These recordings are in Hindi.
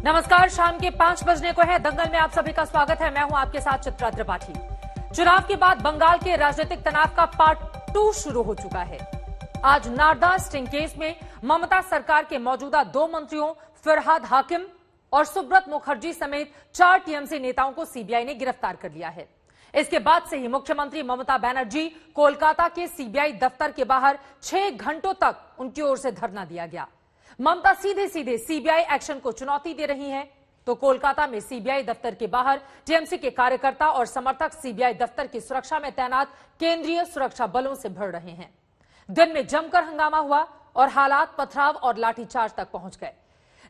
नमस्कार, शाम के 5 बजने को है। दंगल में आप सभी का स्वागत है। मैं हूं आपके साथ चित्रा त्रिपाठी। चुनाव के बाद बंगाल के राजनीतिक तनाव का पार्ट 2 शुरू हो चुका है। आज नारदा स्टिंग केस में ममता सरकार के मौजूदा 2 मंत्रियों फरहाद हाकिम और सुब्रत मुखर्जी समेत 4 टीएमसी नेताओं को सीबीआई ने गिरफ्तार कर लिया है। इसके बाद से ही मुख्यमंत्री ममता बनर्जी कोलकाता के सीबीआई दफ्तर के बाहर 6 घंटों तक उनकी ओर से धरना दिया गया। ममता सीधे सीधे सीबीआई एक्शन को चुनौती दे रही हैं, तो कोलकाता में सीबीआई दफ्तर के बाहर टीएमसी के कार्यकर्ता और समर्थक सीबीआई दफ्तर की सुरक्षा में तैनात केंद्रीय सुरक्षा बलों से भिड़ रहे हैं। दिन में जमकर हंगामा हुआ और हालात पथराव और लाठीचार्ज तक पहुंच गए,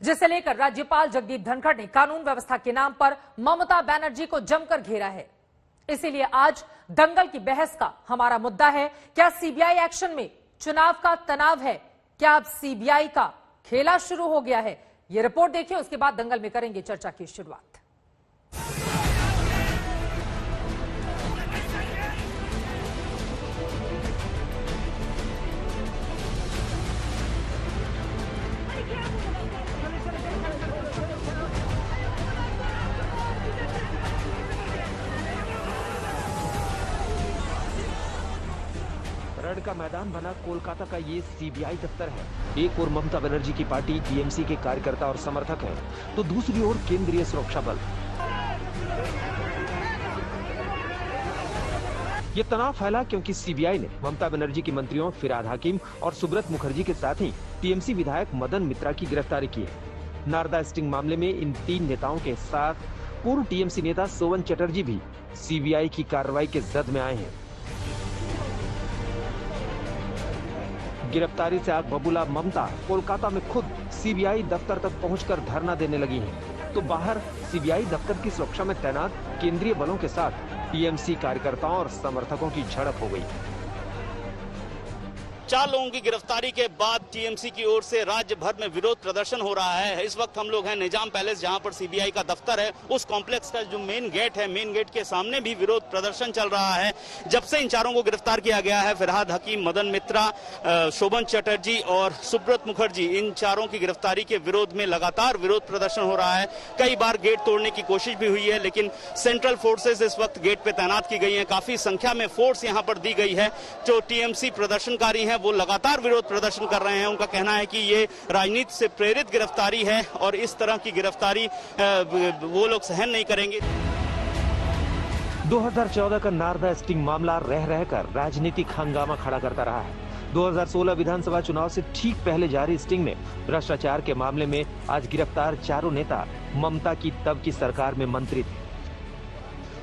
जिसे लेकर राज्यपाल जगदीप धनखड़ ने कानून व्यवस्था के नाम पर ममता बनर्जी को जमकर घेरा है। इसीलिए आज दंगल की बहस का हमारा मुद्दा है, क्या सीबीआई एक्शन में चुनाव का तनाव है? क्या अब सीबीआई का खेला शुरू हो गया है? यह रिपोर्ट देखिए, उसके बाद दंगल में करेंगे चर्चा की शुरुआत। रण का मैदान बना कोलकाता का ये सीबीआई दफ्तर है। एक ओर ममता बनर्जी की पार्टी टीएमसी के कार्यकर्ता और समर्थक हैं, तो दूसरी ओर केंद्रीय सुरक्षा बल। ये तनाव फैला क्योंकि सीबीआई ने ममता बनर्जी की मंत्रियों फरहाद हाकिम और सुब्रत मुखर्जी के साथ ही टीएमसी विधायक मदन मित्रा की गिरफ्तारी की है। नारदा स्टिंग मामले में इन 3 नेताओं के साथ पूर्व टीएमसी नेता सोवन चटर्जी भी सीबीआई की कार्रवाई के जद में आए हैं। गिरफ्तारी से आग बबूला ममता कोलकाता में खुद सीबीआई दफ्तर तक पहुंचकर धरना देने लगी हैं, तो बाहर सीबीआई दफ्तर की सुरक्षा में तैनात केंद्रीय बलों के साथ टीएमसी कार्यकर्ताओं और समर्थकों की झड़प हो गई। 4 लोगों की गिरफ्तारी के बाद टीएमसी की ओर से राज्य भर में विरोध प्रदर्शन हो रहा है। इस वक्त हम लोग हैं निजाम पैलेस, जहां पर सीबीआई का दफ्तर है। उस कॉम्प्लेक्स का जो मेन गेट है, मेन गेट के सामने भी विरोध प्रदर्शन चल रहा है। जब से इन चारों को गिरफ्तार किया गया है, फरहाद हकीम, मदन मित्रा, शोभन चटर्जी और सुब्रत मुखर्जी, इन चारों की गिरफ्तारी के विरोध में लगातार विरोध प्रदर्शन हो रहा है। कई बार गेट तोड़ने की कोशिश भी हुई है, लेकिन सेंट्रल फोर्सेस इस वक्त गेट पे तैनात की गई है। काफी संख्या में फोर्स यहाँ पर दी गई है। जो टीएमसी प्रदर्शनकारी है वो लगातार विरोध प्रदर्शन कर रहे हैं। उनका कहना है कि ये राजनीति से प्रेरित गिरफ्तारी है और इस तरह की गिरफ्तारी वो लोग सहन नहीं करेंगे। 2014 का नारदा स्टिंग मामला रह रहकर राजनीतिक हंगामा खड़ा करता रहा है। 2016 विधानसभा चुनाव से ठीक पहले जारी स्टिंग में भ्रष्टाचार के मामले में आज गिरफ्तार 4 नेता ममता की तब की सरकार में मंत्री थे।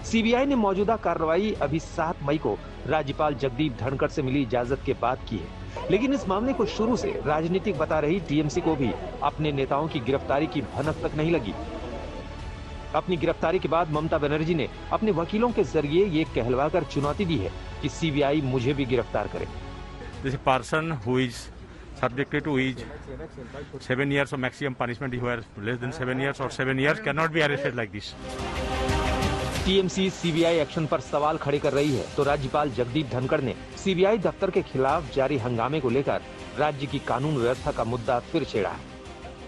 सीबीआई ने मौजूदा कार्रवाई अभी 7 मई को राज्यपाल जगदीप धनखड़ से मिली इजाजत के बाद की है, लेकिन इस मामले को शुरू से राजनीतिक बता रही टीएमसी को भी अपने नेताओं की गिरफ्तारी की भनक तक नहीं लगी। अपनी गिरफ्तारी के बाद ममता बनर्जी ने अपने वकीलों के जरिए ये कहलवाकर चुनौती दी है कि सीबीआई मुझे भी गिरफ्तार करे। This person who is subjected to is 7 years of maximum punishment, who has less than 7 years or 7 years cannot be arrested like this. TMC CBI action पर सवाल खड़े कर रही है, तो राज्यपाल जगदीप धनखड़ ने सीबीआई दफ्तर के खिलाफ जारी हंगामे को लेकर राज्य की कानून व्यवस्था का मुद्दा फिर छेड़ा है।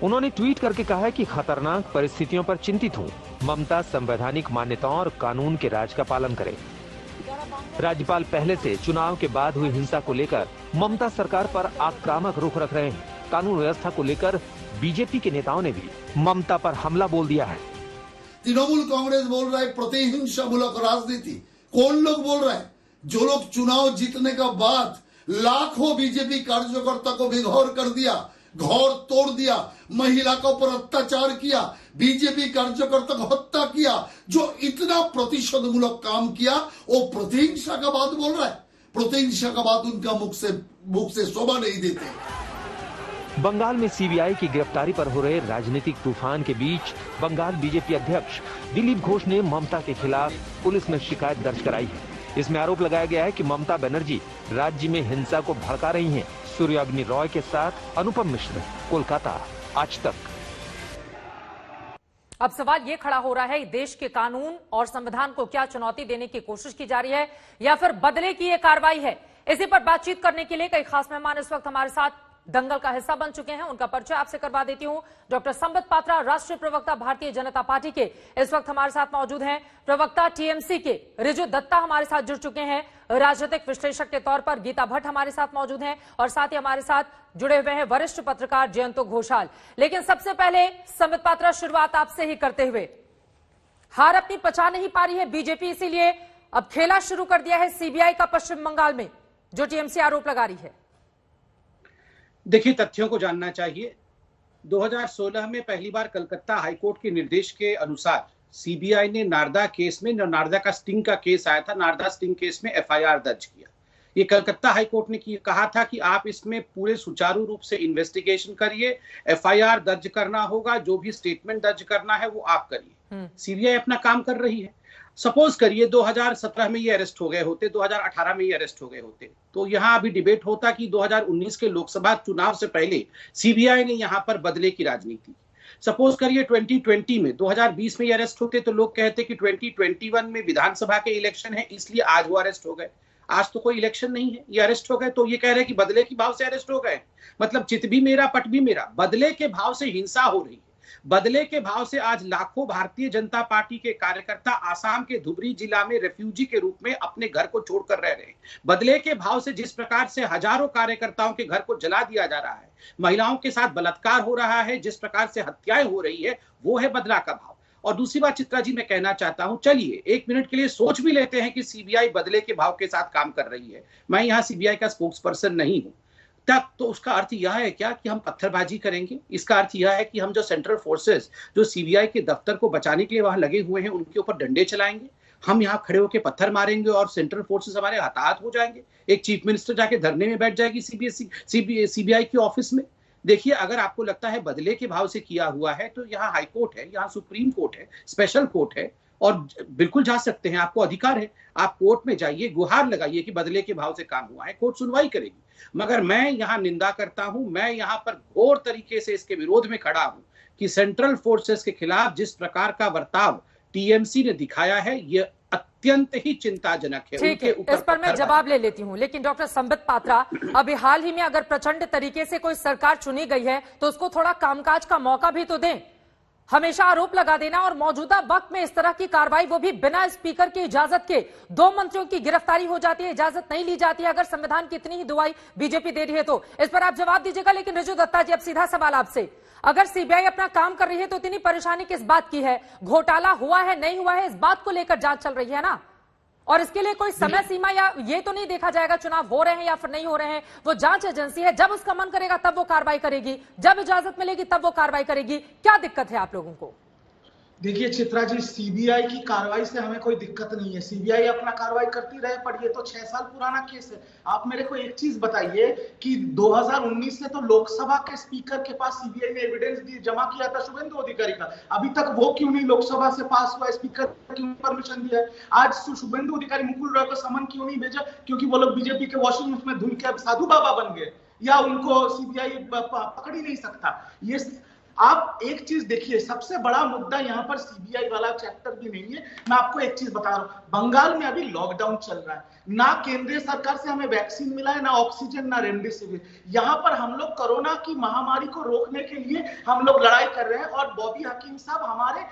उन्होंने ट्वीट करके कहा है कि खतरनाक परिस्थितियों पर चिंतित हूँ, ममता संवैधानिक मान्यताओं और कानून के राज का पालन करे। राज्यपाल पहले से चुनाव के बाद हुई हिंसा को लेकर ममता सरकार पर आक्रामक रुख रख रहे हैं। कानून व्यवस्था को लेकर बीजेपी के नेताओं ने भी ममता पर हमला बोल दिया है। तृणमूल कांग्रेस बोल रहा है प्रतिहिंसामूलक राजनीति। कौन लोग बोल रहे हैं? जो लोग चुनाव जीतने का बाद लाखों बीजेपी कार्यकर्ता को बेघर कर दिया, घर तोड़ दिया, महिला के ऊपर अत्याचार किया, बीजेपी कार्यकर्ता को हत्या किया, जो इतना प्रतिशोधमूलक काम किया, वो प्रतिहिंसा का बात बोल रहा है। प्रतिहिंसा का बात उनका मुख से शोभा नहीं देते। बंगाल में सीबीआई की गिरफ्तारी पर हो रहे राजनीतिक तूफान के बीच बंगाल बीजेपी अध्यक्ष दिलीप घोष ने ममता के खिलाफ पुलिस में शिकायत दर्ज कराई है। इसमें आरोप लगाया गया है कि ममता बनर्जी राज्य में हिंसा को भड़का रही हैं। सूर्याग्नि रॉय के साथ अनुपम मिश्र, कोलकाता, आज तक। अब सवाल ये खड़ा हो रहा है, देश के कानून और संविधान को क्या चुनौती देने की कोशिश की जा रही है या फिर बदले की ये कार्रवाई है? इसी पर बातचीत करने के लिए कई खास मेहमान इस वक्त हमारे साथ दंगल का हिस्सा बन चुके हैं। उनका परिचय आपसे करवा देती हूं। डॉक्टर संबित पात्रा, राष्ट्रीय प्रवक्ता भारतीय जनता पार्टी के, इस वक्त हमारे साथ मौजूद हैं। प्रवक्ता टीएमसी के रिजु दत्ता हमारे साथ जुड़ चुके हैं। राजनीतिक विश्लेषक के तौर पर गीता भट्ट हमारे साथ मौजूद हैं और साथ ही हमारे साथ जुड़े हुए हैं वरिष्ठ पत्रकार जयंतो घोषाल। लेकिन सबसे पहले संबित पात्रा, शुरुआत आपसे ही करते हुए, हार अपनी पचा नहीं पा रही है बीजेपी, इसीलिए अब खेला शुरू कर दिया है सीबीआई का पश्चिम बंगाल में, जो टीएमसी आरोप लगा रही है। देखिए, तथ्यों को जानना चाहिए। 2016 में पहली बार कलकत्ता हाईकोर्ट के निर्देश के अनुसार सीबीआई ने नारदा केस में, नारदा का स्टिंग का केस आया था, नारदा स्टिंग केस में एफआईआर दर्ज किया। ये कलकत्ता हाईकोर्ट ने कहा था कि आप इसमें पूरे सुचारू रूप से इन्वेस्टिगेशन करिए, एफआईआर दर्ज करना होगा, जो भी स्टेटमेंट दर्ज करना है वो आप करिए। सीबीआई अपना काम कर रही है। सपोज करिए 2017 में ये अरेस्ट हो गए होते, 2018 में ये अरेस्ट हो गए होते, तो यहाँ अभी डिबेट होता कि 2019 के लोकसभा चुनाव से पहले सीबीआई ने यहाँ पर बदले की राजनीति। सपोज करिए 2020 में, 2020 में ये अरेस्ट होते तो लोग कहते कि 2021 में विधानसभा के इलेक्शन है इसलिए आज वो अरेस्ट हो गए। आज तो कोई इलेक्शन नहीं है, ये अरेस्ट हो गए, तो ये कह रहे हैं कि बदले के भाव से अरेस्ट हो गए। मतलब चित भी मेरा पट भी मेरा। बदले के भाव से हिंसा हो रही है। बदले के भाव से आज लाखों भारतीय जनता पार्टी के कार्यकर्ता आसाम के धुबरी जिला में रेफ्यूजी के रूप में अपने घर को छोड़कर रह रहे हैं। बदले के भाव से जिस प्रकार से हजारों कार्यकर्ताओं के घर को जला दिया जा रहा है, महिलाओं के साथ बलात्कार हो रहा है, जिस प्रकार से हत्याएं हो रही है, वो है बदला का भाव। और दूसरी बात चित्रा जी मैं कहना चाहता हूं, चलिए एक मिनट के लिए सोच भी लेते हैं कि सीबीआई बदले के भाव के साथ काम कर रही है। मैं यहाँ सीबीआई का स्पोक्स पर्सन नहीं हूं, तब तो उसका अर्थ यह है क्या कि हम पत्थरबाजी करेंगे? इसका अर्थ यह है कि हम जो सेंट्रल फोर्सेस जो सीबीआई के दफ्तर को बचाने के लिए वहां लगे हुए हैं उनके ऊपर डंडे चलाएंगे? हम यहाँ खड़े होकर पत्थर मारेंगे और सेंट्रल फोर्सेस हमारे हताहत हो जाएंगे? एक चीफ मिनिस्टर जाके धरने में बैठ जाएगी सीबीआई के ऑफिस में? देखिए, अगर आपको लगता है बदले के भाव से किया हुआ है तो यहाँ हाई कोर्ट है, यहाँ सुप्रीम कोर्ट है, स्पेशल कोर्ट है, और बिल्कुल जा सकते हैं, आपको अधिकार है। आप कोर्ट में जाइए, गुहार लगाइए कि बदले के भाव से काम हुआ है, कोर्ट सुनवाई करेगी। मगर मैं यहाँ निंदा करता हूं, मैं यहाँ पर घोर तरीके से इसके विरोध में खड़ा हूं कि सेंट्रल फोर्सेस के खिलाफ जिस प्रकार का बर्ताव टीएमसी ने दिखाया है, यह अत्यंत ही चिंताजनक है। ठीक है, इस पर मैं जवाब ले लेती हूं। लेकिन डॉक्टर संबित पात्रा, अभी हाल ही में अगर प्रचंड तरीके से कोई सरकार चुनी गई है तो उसको थोड़ा कामकाज का मौका भी तो दें। हमेशा आरोप लगा देना और मौजूदा वक्त में इस तरह की कार्रवाई, वो भी बिना स्पीकर की इजाजत के, 2 मंत्रियों की गिरफ्तारी हो जाती है, इजाजत नहीं ली जाती है, अगर संविधान की इतनी ही दुआई बीजेपी दे रही है तो इस पर आप जवाब दीजिएगा। लेकिन रिजु दत्ता जी, अब सीधा सवाल आपसे, अगर सीबीआई अपना काम कर रही है तो इतनी परेशानी किस बात की है? घोटाला हुआ है नहीं हुआ है, इस बात को लेकर जांच चल रही है ना, और इसके लिए कोई समय सीमा या ये तो नहीं देखा जाएगा चुनाव हो रहे हैं या फिर नहीं हो रहे हैं। वो जांच एजेंसी है, जब उसका मन करेगा तब वो कार्रवाई करेगी, जब इजाजत मिलेगी तब वो कार्रवाई करेगी। क्या दिक्कत है आप लोगों को? देखिए चित्रा जी, सीबीआई की कार्रवाई से हमें कोई दिक्कत नहीं है, सीबीआई अपना कार्रवाई करती रहे, पर ये तो 6 साल पुराना केस है। आप मेरे को एक चीज बताइए कि 2019 से तो लोकसभा के स्पीकर के पास सीबीआई ने एविडेंस जमा किया था शुभेंदु अधिकारी का, अभी तक वो क्यों नहीं लोकसभा से पास हुआ? स्पीकर क्यों परमिशन दिया? आज शुभेंदु अधिकारी मुकुल रॉय को समन क्यों नहीं भेजा? क्योंकि वो लोग बीजेपी के वॉशिंग मशीन में धुल के अब साधु बाबा बन गए, या उनको सीबीआई पकड़ ही नहीं सकता? ये आप एक चीज देखिए, सबसे बड़ा मुद्दा यहाँ पर सीबीआई वाला चैप्टर भी नहीं है। मैं आपको एक चीज बता रहा हूँ, बंगाल में अभी लॉकडाउन चल रहा है, ना केंद्रीय सरकार से हमें वैक्सीन मिला है, ना ऑक्सीजन, ना रेमडेसिविर। यहाँ पर हम लोग कोरोना की महामारी को रोकने के लिए हम लोग लड़ाई कर रहे हैं, और बॉबी हकीम साहब हमारे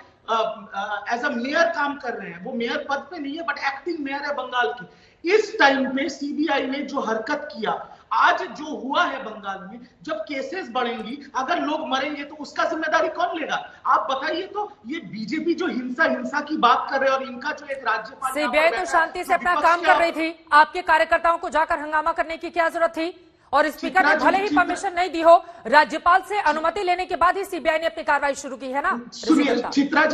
एज अ मेयर काम कर रहे हैं। वो मेयर पद पे नहीं है, बट एक्टिंग मेयर है बंगाल की। इस टाइम पे सीबीआई ने जो हरकत किया, आज जो हुआ है बंगाल में, जब केसेस बढ़ेंगी, अगर लोग मरेंगे तो उसका जिम्मेदारी कौन लेगा? आप बताइए। तो ये बीजेपी जो हिंसा की बात कर रहे हैं, और इनका जो एक राज्यपाल, सीबीआई तो शांति से अपना काम कर रही थी, आपके कार्यकर्ताओं को जाकर हंगामा करने की क्या जरूरत थी? और स्पीकर ने भले ही परमिशन नहीं दी हो, राज्यपाल से अनुमति लेने के बाद ही सीबीआई ने अपनी कार्रवाई शुरू की है ना। सुनिए चित्रा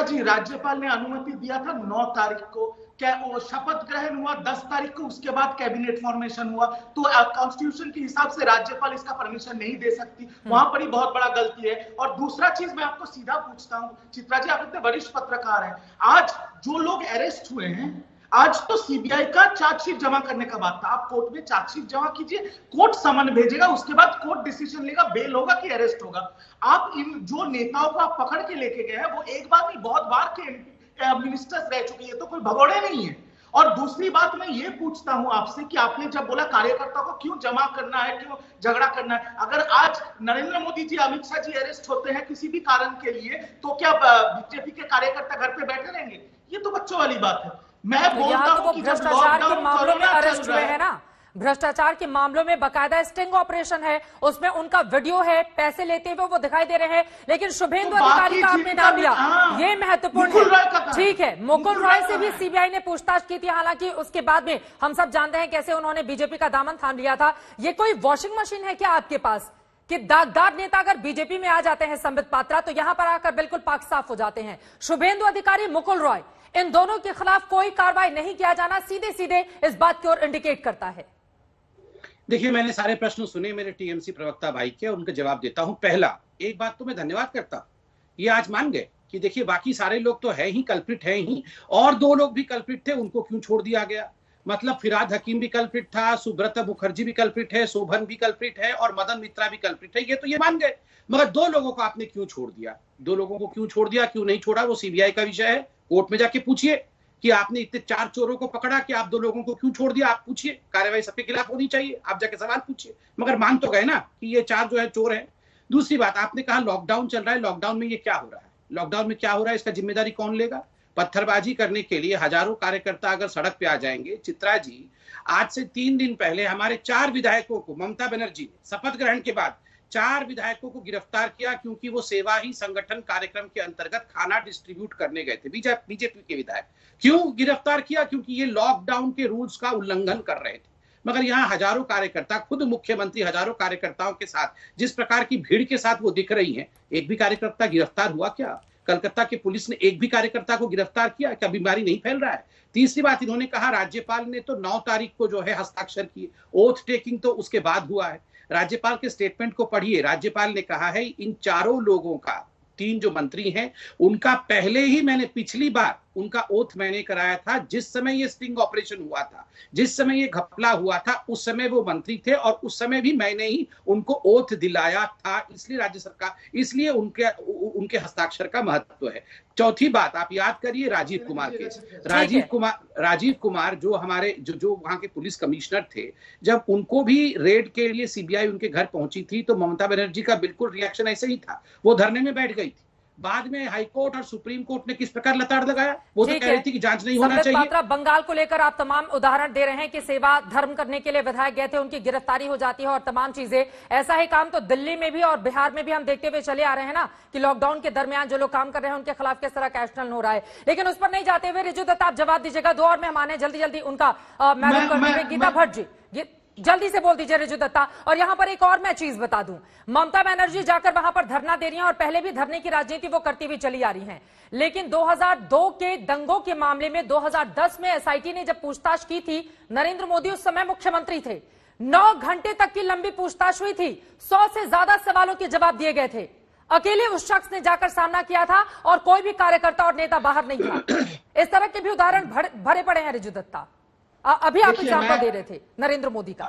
जी, राज्यपाल ने अनुमति दिया था 9 तारीख को, क्या वो शपथ ग्रहण हुआ 10 तारीख को, उसके बाद कैबिनेट फॉर्मेशन हुआ। तो कॉन्स्टिट्यूशन के हिसाब से राज्यपाल इसका परमिशन नहीं दे सकती, वहां पर ही बहुत बड़ा गलती है। और दूसरा चीज मैं आपको सीधा पूछता हूं, चित्रा जी आप इतने वरिष्ठ पत्रकार हैं, आज जो लोग अरेस्ट हुए हैं, आज तो सीबीआई का चार्जशीट जमा करने का बात था। आप कोर्ट में चार्जशीट जमा कीजिए, कोर्ट समन भेजेगा, उसके बाद कोर्ट डिसीजन लेगा, बेल होगा कि अरेस्ट होगा। आप इन जो नेताओं को आप पकड़ के लेके गए हैं, वो एक बार नहीं बहुत बार के मिनिस्टर्स रह चुके हैं, तो कोई भगोड़े नहीं है। और दूसरी बात मैं ये पूछता हूं आपसे कि आपने जब बोला कार्यकर्ता को क्यों जमा करना है, क्यों झगड़ा करना है, अगर आज नरेंद्र मोदी जी, अमित शाह जी अरेस्ट होते हैं किसी भी कारण के लिए, तो क्या बीजेपी के कार्यकर्ता घर पे बैठे रहेंगे? ये तो बच्चों वाली बात है। मैं बोलता हूं कि जब भ्रष्टाचार के मामलों में अरेस्ट चल रहा हुए हैं ना, भ्रष्टाचार के मामलों में बकायदा स्टिंग ऑपरेशन है, उसमें उनका वीडियो है, पैसे लेते हुए वो दिखाई दे रहे हैं, लेकिन शुभेंदु अधिकारी का आपने नाम लिया, ये महत्वपूर्ण है। ठीक है, मुकुल रॉय से भी सीबीआई ने पूछताछ की थी, हालांकि उसके बाद में हम सब जानते हैं कैसे उन्होंने बीजेपी का दामन थाम लिया था। ये कोई वॉशिंग मशीन है क्या आपके पास कि दागदार नेता अगर बीजेपी में आ जाते हैं, संबित पात्रा, तो यहां पर आकर बिल्कुल पाक साफ हो जाते हैं? शुभेंदु अधिकारी, मुकुल रॉय, इन दोनों के खिलाफ कोई कार्रवाई नहीं किया जाना सीधे सीधे इस बात की ओर इंडिकेट करता है। देखिए, मैंने सारे प्रश्न सुने मेरे टीएमसी प्रवक्ता भाई के, उनका जवाब देता हूं। पहला, एक बात तो मैं धन्यवाद करता, ये आज मान गए कि देखिए बाकी सारे लोग तो है ही, कल्प्रिट है ही, और 2 लोग भी कल्प्रिट थे, उनको क्यों छोड़ दिया गया? मतलब फिराद हकीम भी कल्प्रिट था, सुब्रता मुखर्जी भी कल्प्रिट है, शोभन भी कल्प्रिट है और मदन मित्रा भी कल्प्रिट है, ये तो ये मान गए। मगर 2 लोगों को आपने क्यों छोड़ दिया? 2 लोगों को क्यों छोड़ दिया, क्यों नहीं छोड़ा, वो सीबीआई का विषय है। कोर्ट में जाके पूछिए कि आपने इतने 4 चोरों को पकड़ा कि आप 2 लोगों को क्यों छोड़ दिया, आप पूछिए। कार्रवाई सबके खिलाफ होनी चाहिए, आप जाके सवाल पूछिए। मगर मान तो गए ना कि ये 4 जो है चोर है। दूसरी बात, आपने कहा लॉकडाउन चल रहा है, लॉकडाउन में ये क्या हो रहा है, लॉकडाउन में क्या हो रहा है, इसका जिम्मेदारी कौन लेगा? पत्थरबाजी करने के लिए हजारों कार्यकर्ता अगर सड़क पे आ जाएंगे। चित्रा जी, आज से 3 दिन पहले हमारे 4 विधायकों को ममता बनर्जी ने शपथ ग्रहण के बाद 4 विधायकों को गिरफ्तार किया, क्योंकि वो सेवा ही संगठन कार्यक्रम के अंतर्गत खाना डिस्ट्रीब्यूट करने गए थे। बीजेपी के विधायक क्यों गिरफ्तार किया? क्योंकि ये लॉकडाउन के रूल्स का उल्लंघन कर रहे थे। मगर यहाँ हजारों कार्यकर्ता, खुद मुख्यमंत्री हजारों कार्यकर्ताओं के साथ जिस प्रकार की भीड़ के साथ वो दिख रही हैं, एक भी कार्यकर्ता गिरफ्तार हुआ क्या? कलकत्ता की पुलिस ने एक भी कार्यकर्ता को गिरफ्तार किया क्या? बीमारी नहीं फैल रहा है? तीसरी बात, इन्होंने कहा राज्यपाल ने तो 9 तारीख को जो है हस्ताक्षर किए, ओथ टेकिंग तो उसके बाद हुआ है। राज्यपाल के स्टेटमेंट को पढ़िए, राज्यपाल ने कहा है इन 4 लोगों का, 3 जो मंत्री हैं उनका पहले ही मैंने पिछली बार उनका ओथ मैंने कराया था, जिस समय ये स्टिंग ऑपरेशन हुआ था, जिस समय ये घपला हुआ था, उस समय वो मंत्री थे और उस समय भी मैंने ही उनको ओथ दिलाया था। इसलिए राज्य सरकार, इसलिए उनके हस्ताक्षर का महत्व है। चौथी बात, आप याद करिए राजीव कुमार केस, राजीव कुमार जो हमारे जो वहां के पुलिस कमिश्नर थे, जब उनको भी रेड के लिए सीबीआई उनके घर पहुंची थी तो ममता बनर्जी का बिल्कुल रिएक्शन ऐसे ही था, वो धरने में बैठ गई थी। बाद में हाईकोर्ट और सुप्रीम कोर्ट ने किस प्रकार लताड़ लगाया, वो तो कह रही थी कि जांच नहीं होना चाहिए। पात्रा, बंगाल को लेकर आप तमाम उदाहरण दे रहे हैं कि सेवा धर्म करने के लिए विधायक गए थे, उनकी गिरफ्तारी हो जाती है और तमाम चीजें। ऐसा ही काम तो दिल्ली में भी और बिहार में भी हम देखते हुए चले आ रहे हैं ना, कि लॉकडाउन के दरमियान जो लोग काम कर रहे हैं उनके खिलाफ किस तरह का एक्शन हो रहा है। लेकिन उस पर नहीं जाते हुए रिजु दत्ता, आप जवाब दीजिएगा। 2 और मेहमान है, जल्दी जल्दी उनका मैनेज कर दीजिए। गीता भट्ट जी, जल्दी से बोल दीजिए रिजु दत्ता। और यहां पर एक और मैं चीज बता दूं, ममता बनर्जी जाकर वहां पर धरना दे रही हैं और पहले भी धरने की राजनीति वो करती हुई चली आ रही हैं। लेकिन 2002 के दंगों के मामले में 2010 में एसआईटी ने जब पूछताछ की थी, नरेंद्र मोदी उस समय मुख्यमंत्री थे, 9 घंटे तक की लंबी पूछताछ हुई थी, 100 से ज्यादा सवालों के जवाब दिए गए थे। अकेले उस शख्स ने जाकर सामना किया था और कोई भी कार्यकर्ता और नेता बाहर नहीं था। इस तरह के भी उदाहरण भरे पड़े हैं रिजु दत्ता। अभी आप एग्जाम्पल दे रहे थे नरेंद्र मोदी का।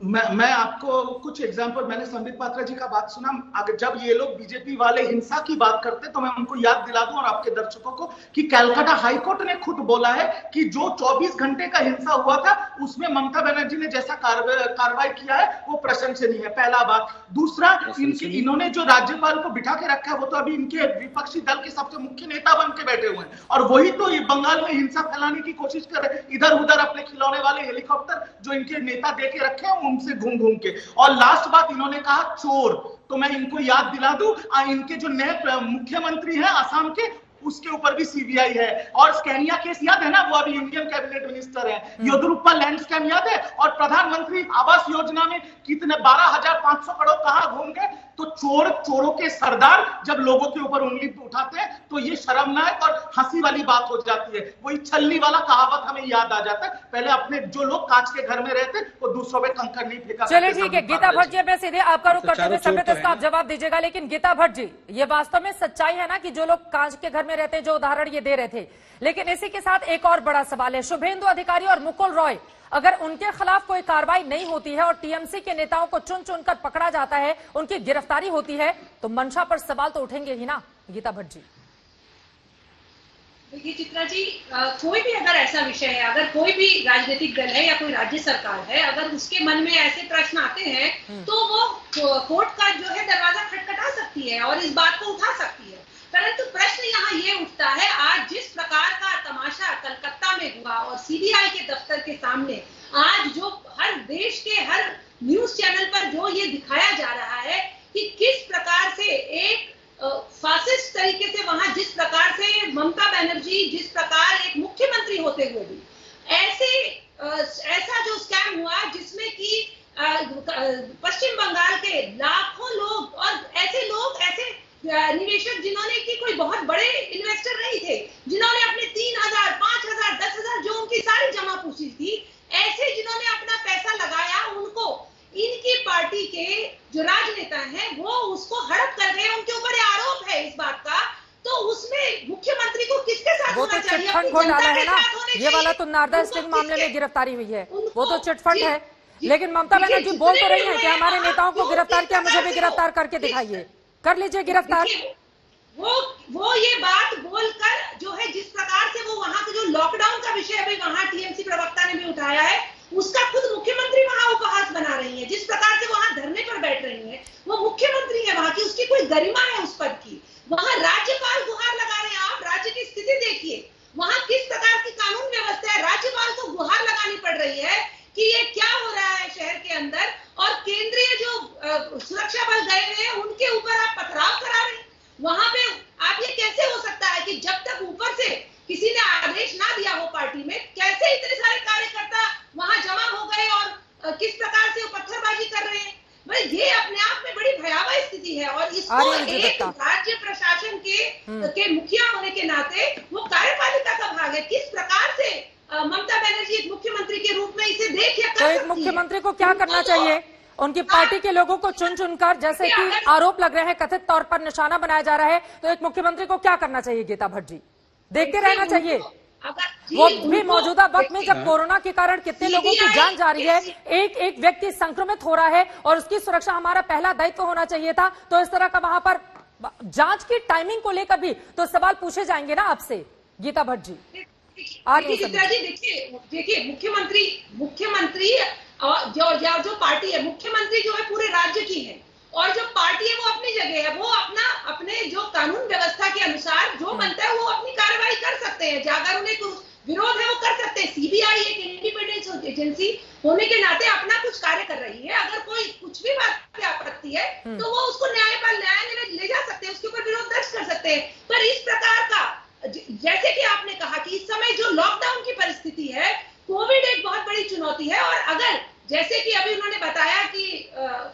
मैं आपको कुछ एग्जाम्पल, मैंने संबित पात्रा जी का बात सुना, अगर जब ये लोग बीजेपी वाले हिंसा की बात करते तो मैं उनको याद दिला दूं और आपके दर्शकों को कि कलकत्ता हाईकोर्ट ने खुद बोला है कि जो 24 घंटे का हिंसा हुआ था उसमें ममता बनर्जी ने जैसा कार्रवाई किया है वो प्रशंसनीय है, पहला बात। दूसरा, इन्होंने जो राज्यपाल को बिठा के रखा है वो तो अभी इनके विपक्षी दल के सबसे मुख्य नेता बन के बैठे हुए हैं और वही तो बंगाल में हिंसा फैलाने की कोशिश कर रहे हैं, इधर उधर अपने खिलौने वाले हेलीकॉप्टर जो इनके नेता देके रखे हैं उनसे घूम घूम के। और लास्ट बात, इन्होंने कहा चोर, तो मैं इनको याद दिला दूं, इनके जो नए मुख्यमंत्री हैं असम के, उसके ऊपर भी सीबीआई है। और स्कैनिया केस याद है ना, वो अभी इंडियन कैबिनेट मिनिस्टर है। योदरुप्पा लैंड स्कैम याद है, और प्रधानमंत्री आवास योजना में कितने 12,500 करोड़ कहां घूम गए। तो चोरों के सरदार जब लोगों के ऊपर उंगली उठाते हैं तो ये शर्मनाक और हंसी वाली बात हो जाती है। वही छल्ली वाला कहावत हमें याद आ जाता है, पहले अपने जो लोग कांच के घर में रहते वो दूसरों पे कंकड़ नहीं फेंका। चलिए ठीक है, गीता भट्ट जी, मैं सीधे आपका रुख करते हुए संबित इसका आप जवाब दीजिएगा। लेकिन गीता भट्ट जी, ये वास्तव में सच्चाई है ना कि जो लोग कांच के घर में रहते हैं, जो उदाहरण ये दे रहे थे। लेकिन इसी के साथ एक और बड़ा सवाल है, शुभेंदु अधिकारी और मुकुल रॉय, अगर उनके खिलाफ कोई कार्रवाई नहीं होती है और टीएमसी के नेताओं को चुन चुनकर पकड़ा जाता है, उनकी गिरफ्तारी होती है, तो मंशा पर सवाल तो उठेंगे ही ना गीता भट्ट जी। देखिए चित्रा जी, कोई भी अगर ऐसा विषय है, अगर कोई भी राजनीतिक दल है या कोई राज्य सरकार है, अगर उसके मन में ऐसे प्रश्न आते हैं तो वो कोर्ट का जो है दरवाजा खटखटा सकती है और इस बात को उठा सकती है। परंतु प्रश्न यहाँ ये उठता है, आज जिस प्रकार का तमाशा कलकत्ता में हुआ और सीबीआई के दफ्तर के सामने आज जो हर देश के हर न्यूज चैनल पर जो ये दिखाया जा रहा है कि किस प्रकार से एक फासिस्ट तरीके से वहां जिस प्रकार से ममता बनर्जी जिस प्रकार एक मुख्यमंत्री होते हुए भी ऐसा जो स्कैम हुआ जिसमें कि पश्चिम बंगाल के लाखों लोग और ऐसे निवेशक जिन्होंने की कोई बहुत बड़े इन्वेस्टर नहीं थे, जिन्होंने अपने 3,000, 5,000, 10,000 जो उनकी सारी जमा पूंजी थी, ऐसे जिन्होंने अपना पैसा लगाया, उनको इनकी पार्टी के जो राजनेता हैं वो उसको हड़प कर गए। उनके ऊपर आरोप है इस बात का, तो उसमें मुख्यमंत्री को किसके साथ वो तो चिटफंड घोटाला है ना, ये वाला तो नारदा स्टिंग मामले में गिरफ्तारी हुई है, वो तो चिटफंड है। लेकिन ममता बनर्जी बोल तो रही है कि हमारे नेताओं को गिरफ्तार किया, मुझे भी गिरफ्तार करके दिखाइए, कर लीजिए गिरफ्तार। वो ये बात बोलकर जो है जिस प्रकार से वो वहां के जो लॉकडाउन का विषय अभी वहां टीएमसी प्रवक्ता ने भी उठाया है, उसका खुद मुख्यमंत्री वहां उपहास बना रही है। जिस प्रकार से वहां धरने पर बैठ रही है, वो मुख्यमंत्री है वहां की, उसकी कोई गरिमा है उस पद की। वहां राज्यपाल गुहार लगा रहे हैं, आप राज्य की स्थिति देखिए, वहां किस प्रकार की कानून व्यवस्था है, राज्यपाल को गुहार लगानी पड़ रही है कि ये क्या हो रहा है शहर के अंदर, और केंद्रीय जो सुरक्षा बल गए हुए हैं उनके ऊपर आप पथराव करा रहे हैं। वहां पे आप ये कैसे हो सकता है कि जब तक ऊपर से किसी ने आदेश ना दिया हो पार्टी में, कैसे इतने सारे कार्यकर्ता वहां जमा हो गए और किस प्रकार से वो पत्थरबाजी कर रहे हैं। भाई ये अपने आप में बड़ी भयावह स्थिति है और इसको एक राज्य प्रशासन के मुखिया होने के नाते वो कार्यपालिका का भाग है। किस प्रकार से ममता बनर्जी एक मुख्यमंत्री के रूप में इसे देख या तो एक मुख्यमंत्री को क्या करना चाहिए? उनकी पार्टी के लोगों को चुन चुनकर, जैसे कि आरोप लग रहे हैं, कथित तौर पर निशाना बनाया जा रहा है, तो एक मुख्यमंत्री को क्या करना चाहिए? गीता भट्ट जी, देखते रहना चाहिए। वो भी मौजूदा वक्त में जब कोरोना के कारण कितने लोगों की जान जा रही है, एक एक व्यक्ति संक्रमित हो रहा है और उसकी सुरक्षा हमारा पहला दायित्व होना चाहिए था। तो इस तरह का वहां पर जांच की टाइमिंग को लेकर भी तो सवाल पूछे जाएंगे ना आपसे, गीता भट्ट जी। देखिए मुख्यमंत्री और जो पार्टी है, मुख्यमंत्री जो है पूरे राज्य की है और जो पार्टी है वो अपनी जगह है। वो अपने जो कानून व्यवस्था के अनुसार जो बनता है वो अपनी कार्रवाई कर सकते हैं। अगर उन्हें विरोध है वो कर सकते हैं। सीबीआई एक इंडिपेंडेंट एजेंसी होने के नाते अपना कुछ कार्य कर रही है। अगर कोई कुछ भी बात पे आपत्ति है तो वो उसको न्यायालय में ले जा सकते हैं, उसके ऊपर विरोध दर्ज कर सकते हैं। पर इस प्रकार का, जैसे कि आपने कहा कि इस समय जो लॉकडाउन की परिस्थिति है, कोविड एक बहुत बड़ी चुनौती है और अगर जैसे कि अभी उन्होंने बताया कि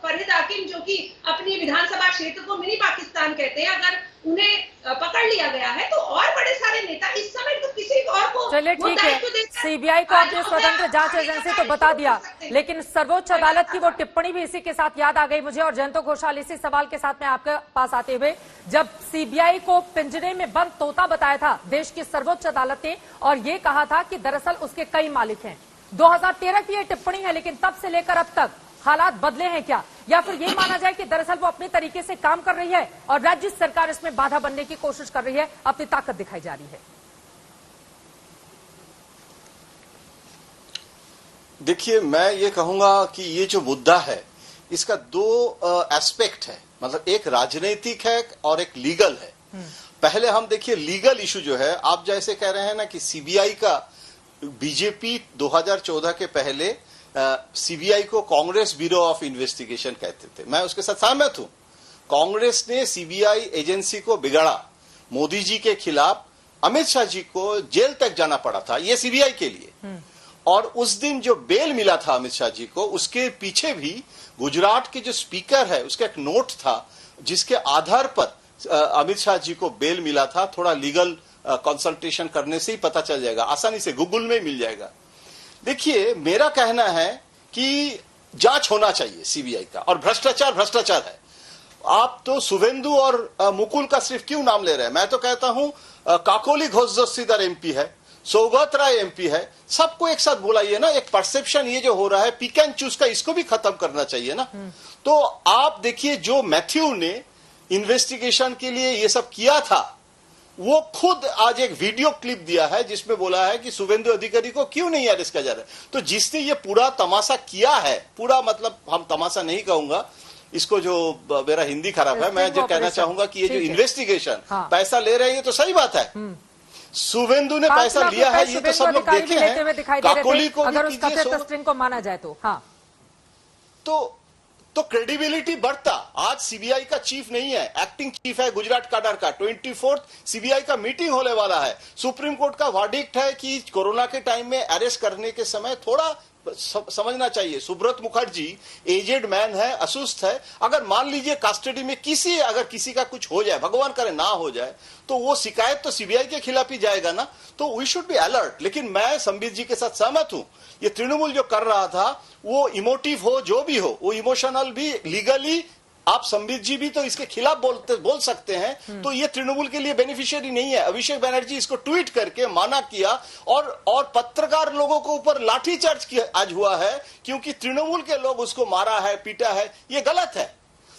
फरहीद हाकिम जो कि अपनी विधानसभा क्षेत्र को मिनी पाकिस्तान कहते हैं, अगर उन्हें पकड़ लिया गया है तो और बड़े सारे नेता इस समय तो किसी और को, चलिए ठीक है, सीबीआई को आपने स्वतंत्र जांच एजेंसी तो बता दिया, लेकिन सर्वोच्च अदालत की वो टिप्पणी भी इसी के साथ याद आ गई मुझे। और जयंतो घोषाल, इसी सवाल के साथ में आपके पास आते हुए, जब सीबीआई को पिंजरे में बंद तोता बताया था देश की सर्वोच्च अदालत ने और ये कहा था कि दरअसल उसके कई मालिक हैं, 2013 की ये टिप्पणी है, लेकिन तब से लेकर अब तक हालात बदले हैं क्या? या फिर ये माना जाए कि दरअसल वो अपने तरीके से काम कर रही है और राज्य सरकार इसमें बाधा बनने की कोशिश कर रही है, अपनी ताकत दिखाई जा रही है? देखिए, मैं ये कहूंगा कि ये जो मुद्दा है इसका दो एस्पेक्ट है, मतलब एक राजनीतिक है और एक लीगल है। पहले हम देखिए लीगल इशू जो है, आप जैसे कह रहे हैं ना कि सीबीआई का, बीजेपी 2014 के पहले सीबीआई को कांग्रेस ब्यूरो ऑफ इन्वेस्टिगेशन कहते थे, मैं उसके साथ सहमत हूं। कांग्रेस ने सीबीआई एजेंसी को बिगाड़ा, मोदी जी के खिलाफ अमित शाह जी को जेल तक जाना पड़ा था ये सीबीआई के लिए। और उस दिन जो बेल मिला था अमित शाह जी को, उसके पीछे भी गुजरात के जो स्पीकर है उसका एक नोट था जिसके आधार पर अमित शाह जी को बेल मिला था। थोड़ा लीगल कंसल्टेशन करने से ही पता चल जाएगा, आसानी से गूगल में मिल जाएगा। देखिए, मेरा कहना है कि जांच होना चाहिए सीबीआई का, और भ्रष्टाचार है। आप तो शुभेंदु और मुकुल का सिर्फ क्यों नाम ले रहे हैं? मैं तो कहता हूं काकोली घोष दस्तीदार एमपी है, सौगत राय एमपी है, सबको एक साथ बुलाइए ना। एक परसेप्शन ये जो हो रहा है पिक एंड चूज का, इसको भी खत्म करना चाहिए ना। तो आप देखिए, जो मैथ्यू ने इन्वेस्टिगेशन के लिए ये सब किया था, वो खुद आज एक वीडियो क्लिप दिया है जिसमें बोला है कि शुभेंदु अधिकारी को क्यों नहीं अरेस्ट किया जा रहा है। तो जिसने ये पूरा तमाशा किया है, पूरा मतलब हम तमाशा नहीं कहूंगा इसको, जो मेरा हिंदी खराब है, मैं जो कहना चाहूंगा कि ये जो इन्वेस्टिगेशन पैसा ले रहे हैं ये तो सही बात है, शुभेंदु ने पैसा लिया है ये तो सब लोग देखे हैं। काकोली को अगर उस स्ट्रिंग को माना जाए तो हाँ, तो क्रेडिबिलिटी बढ़ता। आज सीबीआई का चीफ नहीं है, एक्टिंग चीफ है गुजरात काडर का। 24 सीबीआई का मीटिंग होने वाला है। सुप्रीम कोर्ट का वर्डिक्ट है कि कोरोना के टाइम में अरेस्ट करने के समय थोड़ा समझना चाहिए। सुब्रत मुखर्जी एजेड मैन है, असुस्थ है, अगर मान लीजिए कस्टडी में किसी का कुछ हो जाए, भगवान करे ना हो जाए, तो वो शिकायत तो सीबीआई के खिलाफ ही जाएगा ना। तो वी शुड बी अलर्ट। लेकिन मैं संबित जी के साथ सहमत हूं, ये तृणमूल जो कर रहा था वो इमोटिव हो, जो भी हो, वो इमोशनल भी, लीगली आप संबित जी भी तो इसके खिलाफ बोल सकते हैं। तो ये तृणमूल के लिए बेनिफिशियरी नहीं है। अभिषेक बनर्जी इसको ट्वीट करके माना किया और पत्रकार लोगों को ऊपर लाठीचार्ज आज हुआ है क्योंकि तृणमूल के लोग उसको मारा है, पीटा है। ये गलत है।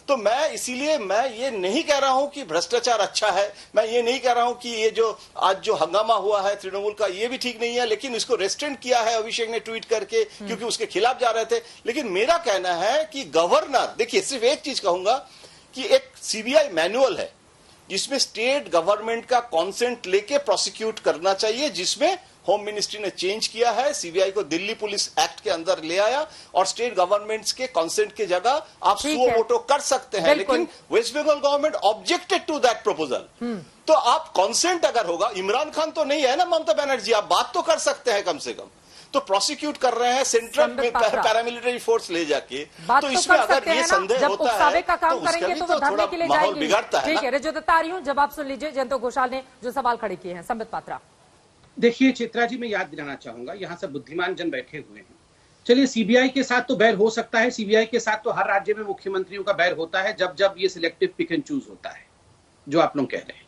तो मैं इसीलिए मैं ये नहीं कह रहा हूं कि भ्रष्टाचार अच्छा है, मैं ये नहीं कह रहा हूं कि ये जो आज जो हंगामा हुआ है तृणमूल का ये भी ठीक नहीं है, लेकिन इसको रेस्ट्रेंट किया है अभिषेक ने ट्वीट करके क्योंकि उसके खिलाफ जा रहे थे। लेकिन मेरा कहना है कि गवर्नर, देखिए सिर्फ एक चीज कहूंगा कि एक सीबीआई मैनुअल है जिसमें स्टेट गवर्नमेंट का कॉन्सेंट लेके प्रोसिक्यूट करना चाहिए, जिसमें होम मिनिस्ट्री ने चेंज किया है। सीबीआई को दिल्ली पुलिस एक्ट के अंदर ले आया और स्टेट गवर्नमेंट्स के कंसेंट की जगह आप सुओ मोटो कर सकते हैं। लेकिन West Bengal government objected to that proposal. तो आप कंसेंट अगर होगा, इमरान खान तो नहीं है ना ममता बनर्जी, आप बात तो कर सकते हैं कम से कम। तो प्रोसिक्यूट कर रहे हैं सेंट्रल पैरामिलिट्री फोर्स ले जाके, तो इसमें अगर ये संदेह होता है तो उसका भी तो थोड़ा माहौल बिगड़ता है। ठीक है, रजत दत्ता आ रही हूं, जवाब सुन लीजिए। जयंत घोषाल ने जो सवाल खड़े किए हैं। संबित पात्रा, देखिए चित्रा जी, मैं याद दिलाना चाहूंगा, यहाँ सब बुद्धिमान जन बैठे हुए हैं। चलिए, सीबीआई के साथ तो बैर हो सकता है, सीबीआई के साथ तो हर राज्य में मुख्यमंत्रियों का बैर होता है जब ये सिलेक्टिव पिक एंड चूज होता है, जो आप लोग कह रहे हैं।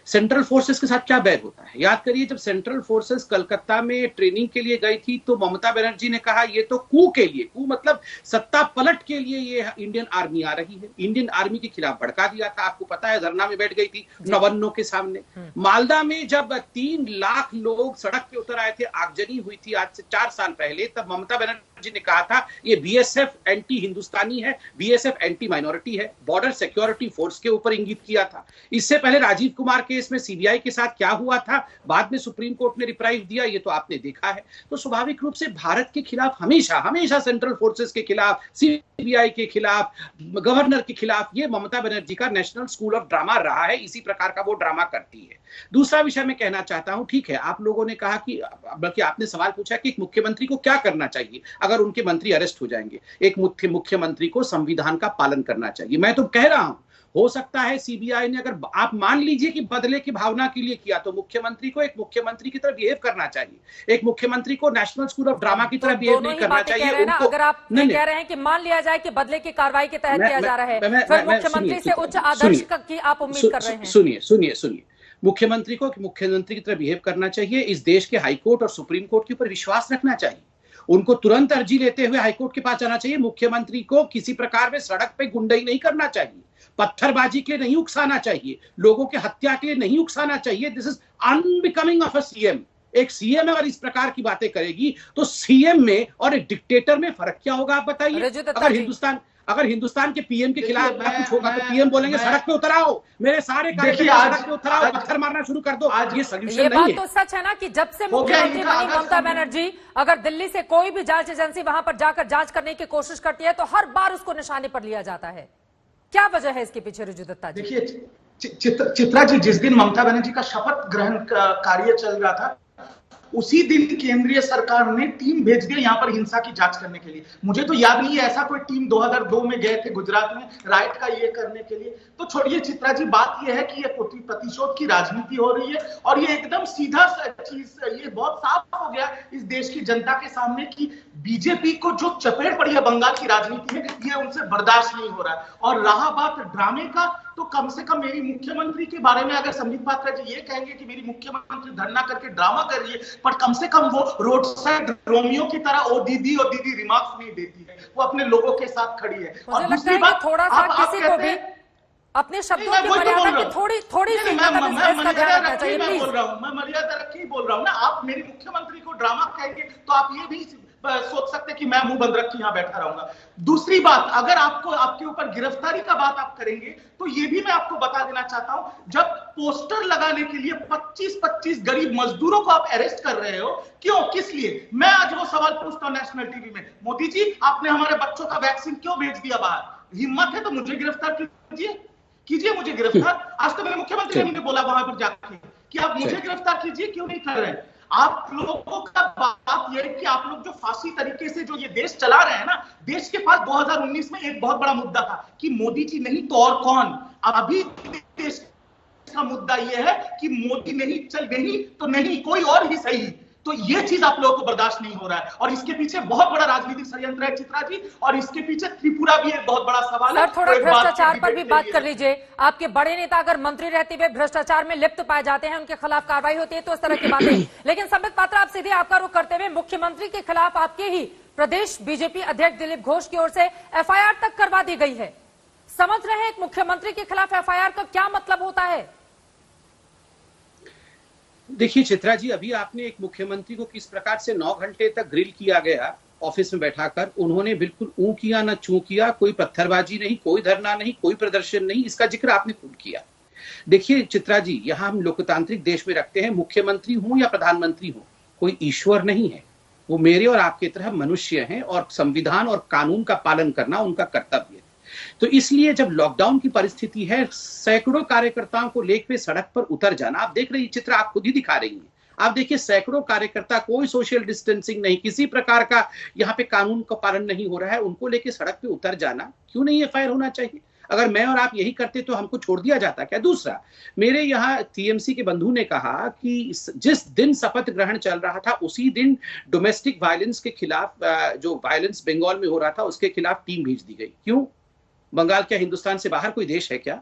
सेंट्रल फोर्सेस के साथ क्या बैर होता है? याद करिए, जब सेंट्रल फोर्सेस कलकत्ता में ट्रेनिंग के लिए गई थी तो ममता बनर्जी ने कहा ये तो कू के लिए, कू मतलब सत्ता पलट के लिए ये इंडियन आर्मी आ रही है। इंडियन आर्मी के खिलाफ भड़का दिया था, आपको पता है, धरना में बैठ गई थी नवन्नों के सामने। मालदा में जब 3 लाख लोग सड़क पे उतर आए थे, आगजनी हुई थी आज से 4 साल पहले, तब ममता बनर्जी ने कहा था ये बीएसएफ एंटी हिंदुस्तानी है, बीएसएफ एंटी माइनॉरिटी है, बॉर्डर सिक्योरिटी फोर्स के ऊपर इंगित किया था। इससे पहले राजीव कुमार के इसमें सीबीआई के साथ क्या हुआ था, बाद में सुप्रीम कोर्ट ने रिप्राइव दिया, ये तो आपने देखा है। तो स्वाभाविक रूप से भारत के खिलाफ हमेशा सेंट्रल फोर्सेस के खिलाफ, सीबीआई के खिलाफ, गवर्नर के खिलाफ ये ममता बनर्जी का नेशनल स्कूल ऑफ ड्रामा रहा है। इसी प्रकार का वो ड्रामा करती है। दूसरा विषय मैं कहना चाहता हूं, ठीक है, आप लोगों ने कहा कि, बल्कि आपने सवाल पूछा कि एक मुख्यमंत्री को क्या करना चाहिए अगर उनके मंत्री अरेस्ट हो जाएंगे। एक मुख्यमंत्री को संविधान का पालन करना चाहिए। मैं तो कह रहा हूं, हो सकता है सीबीआई ने, अगर आप मान लीजिए कि बदले की भावना के लिए किया, तो मुख्यमंत्री को एक मुख्यमंत्री की तरह बिहेव करना चाहिए। एक मुख्यमंत्री को नेशनल स्कूल ऑफ ड्रामा की तरह बिहेव नहीं करना चाहिए। अगर आप कह रहे हैं कि मान लिया जाए कि बदले की कार्रवाई के तहत किया जा रहा है, फिर मुख्यमंत्री से उच्च आदर्श की आप उम्मीद कर रहे हैं। सुनिए, मुख्यमंत्री को मुख्यमंत्री की तरह बिहेव करना चाहिए। इस देश के हाईकोर्ट और सुप्रीम कोर्ट के ऊपर विश्वास रखना चाहिए। उनको तुरंत अर्जी लेते हुए हाईकोर्ट के पास जाना चाहिए। मुख्यमंत्री को किसी प्रकार में सड़क पे गुंडई नहीं करना चाहिए, पत्थरबाजी के लिए नहीं उकसाना चाहिए, लोगों के हत्या के लिए नहीं उकसाना चाहिए। This is unbecoming of a CM. एक सीएम अगर इस प्रकार की बातें करेगी तो सीएम में और एक डिक्टेटर में फर्क क्या होगा, आप बताइए। अगर हिंदुस्तान के पीएम के खिलाफ कुछ होगा तो पीएम बोलेंगे सड़क पे उतर आओ, मेरे सारे कार्यकर्ता सड़क पे उतर आओ, पत्थर मारना शुरू कर दो। आज ये सोल्यूशन नहीं है। ये बात तो सच है ना कि जब से मुख्यमंत्री बनी ममता बनर्जी, अगर दिल्ली से कोई भी जांच एजेंसी वहां पर जाकर जांच करने की कोशिश करती है तो हर बार उसको निशाने पर लिया जाता है। क्या वजह है इसके पीछे रजत दत्ता जी? देखिए चित्रा जी, जिस दिन ममता बनर्जी का शपथ ग्रहण कार्य चल रहा था, उसी दिन केंद्रीय सरकार ने टीम भेज दिया यहाँ पर हिंसा की जांच करने के लिए। मुझे तो याद नहीं है ऐसा कोई टीम 2002 में गए थे गुजरात में राइट का ये करने के लिए। तो छोड़िए चित्रा जी, बात ये है कि ये प्रतिशोध की राजनीति हो रही है और ये एकदम सीधा चीज, ये बहुत साफ हो गया इस देश की जनता के सामने कि बीजेपी को जो चपेट पड़ी है बंगाल की राजनीति में, ये उनसे बर्दाश्त नहीं हो रहा है। और रहा बात ड्रामे का, तो कम से कम मेरी मुख्यमंत्री के बारे में अगर संबित पात्रा जी ये कहेंगे कि मेरी मुख्यमंत्री धरना करके ड्रामा कर रही है, पर कम से कम वो रोड साइड रोमियो की तरह ओ दीदी रिमार्क्स नहीं देती है, वो अपने लोगों के साथ खड़ी है। और दूसरी बात, थोड़ा सा किसी को भी अपने शब्दों की मर्यादा की थोड़ी सी मैं मर्यादा रखी बोल रहा हूँ ना। आप मेरी मुख्यमंत्री को ड्रामा कहेंगे तो आप ये भी सोच सकते कि मैं मुंह बंद रख यहां बैठा रहूंगा। दूसरी बात, अगर आपको आपके ऊपर गिरफ्तारी का बात आप करेंगे तो ये भी मैं आपको बता देना चाहता हूं, जब पोस्टर लगाने के लिए 25-25 गरीब मजदूरों को आप अरेस्ट कर रहे हो, क्यों, किस लिए? मैं आज वो सवाल पूछता हूं नेशनल टीवी में, मोदी जी आपने हमारे बच्चों का वैक्सीन क्यों भेज दिया बाहर? हिम्मत है तो मुझे गिरफ्तार कीजिए मुझे गिरफ्तार। आज तो मेरे मुख्यमंत्री ने मुझे बोला वहां पर जाके कि आप मुझे गिरफ्तार कीजिए, क्यों नहीं कर रहे? आप लोगों का बात यह है कि आप लोग जो फांसी तरीके से जो ये देश चला रहे हैं ना, देश के पास 2019 में एक बहुत बड़ा मुद्दा था कि मोदी जी नहीं तो और कौन। अभी देश का मुद्दा यह है कि मोदी नहीं तो नहीं, कोई और ही सही। तो ये चीज आप लोगों को बर्दाश्त नहीं हो रहा है और इसके पीछे बहुत बड़ा राजनीतिक षड्यंत्र है चित्रा जी, और इसके पीछे त्रिपुरा भी एक बहुत बड़ा सवाल है। सर, थोड़ा भ्रष्टाचार पर भी बात कर लीजिए। आपके बड़े नेता अगर मंत्री रहते हुए भ्रष्टाचार में लिप्त पाए जाते हैं, उनके खिलाफ कार्रवाई होती है तो इस तरह की बातें। लेकिन संबित पात्रा, आप सीधे आपका रुख करते हुए मुख्यमंत्री के खिलाफ आपके ही प्रदेश बीजेपी अध्यक्ष दिलीप घोष की ओर से FIR तक करवा दी गई है। समझ रहे हैं एक मुख्यमंत्री के खिलाफ FIR का क्या मतलब होता है? देखिए चित्रा जी, अभी आपने एक मुख्यमंत्री को किस प्रकार से 9 घंटे तक ग्रिल किया गया ऑफिस में बैठाकर। उन्होंने बिल्कुल ऊ किया ना चू किया, कोई पत्थरबाजी नहीं, कोई धरना नहीं, कोई प्रदर्शन नहीं, इसका जिक्र आपने खुद किया। देखिए चित्रा जी, यहां हम लोकतांत्रिक देश में रखते हैं, मुख्यमंत्री हूं या प्रधानमंत्री हूं, कोई ईश्वर नहीं है। वो मेरे और आपकी तरह मनुष्य हैं और संविधान और कानून का पालन करना उनका कर्तव्य है। तो इसलिए जब लॉकडाउन की परिस्थिति है, सैकड़ों कार्यकर्ताओं को लेकर सड़क पर उतर जाना, आप देख रही चित्र, आप खुद ही दिखा रही हैं। आप देखिए सैकड़ों कार्यकर्ता, कोई सोशल डिस्टेंसिंग नहीं, किसी प्रकार का यहाँ पे कानून का पालन नहीं हो रहा है, उनको लेके सड़क पे उतर जाना क्यों नहीं FIR होना चाहिए? अगर मैं और आप यही करते तो हमको छोड़ दिया जाता क्या? दूसरा, मेरे यहाँ TMC के बंधु ने कहा कि जिस दिन शपथ ग्रहण चल रहा था उसी दिन डोमेस्टिक वायलेंस के खिलाफ, जो वायलेंस बंगाल में हो रहा था उसके खिलाफ टीम भेज दी गई। क्यों? बंगाल क्या हिंदुस्तान से बाहर कोई देश है क्या?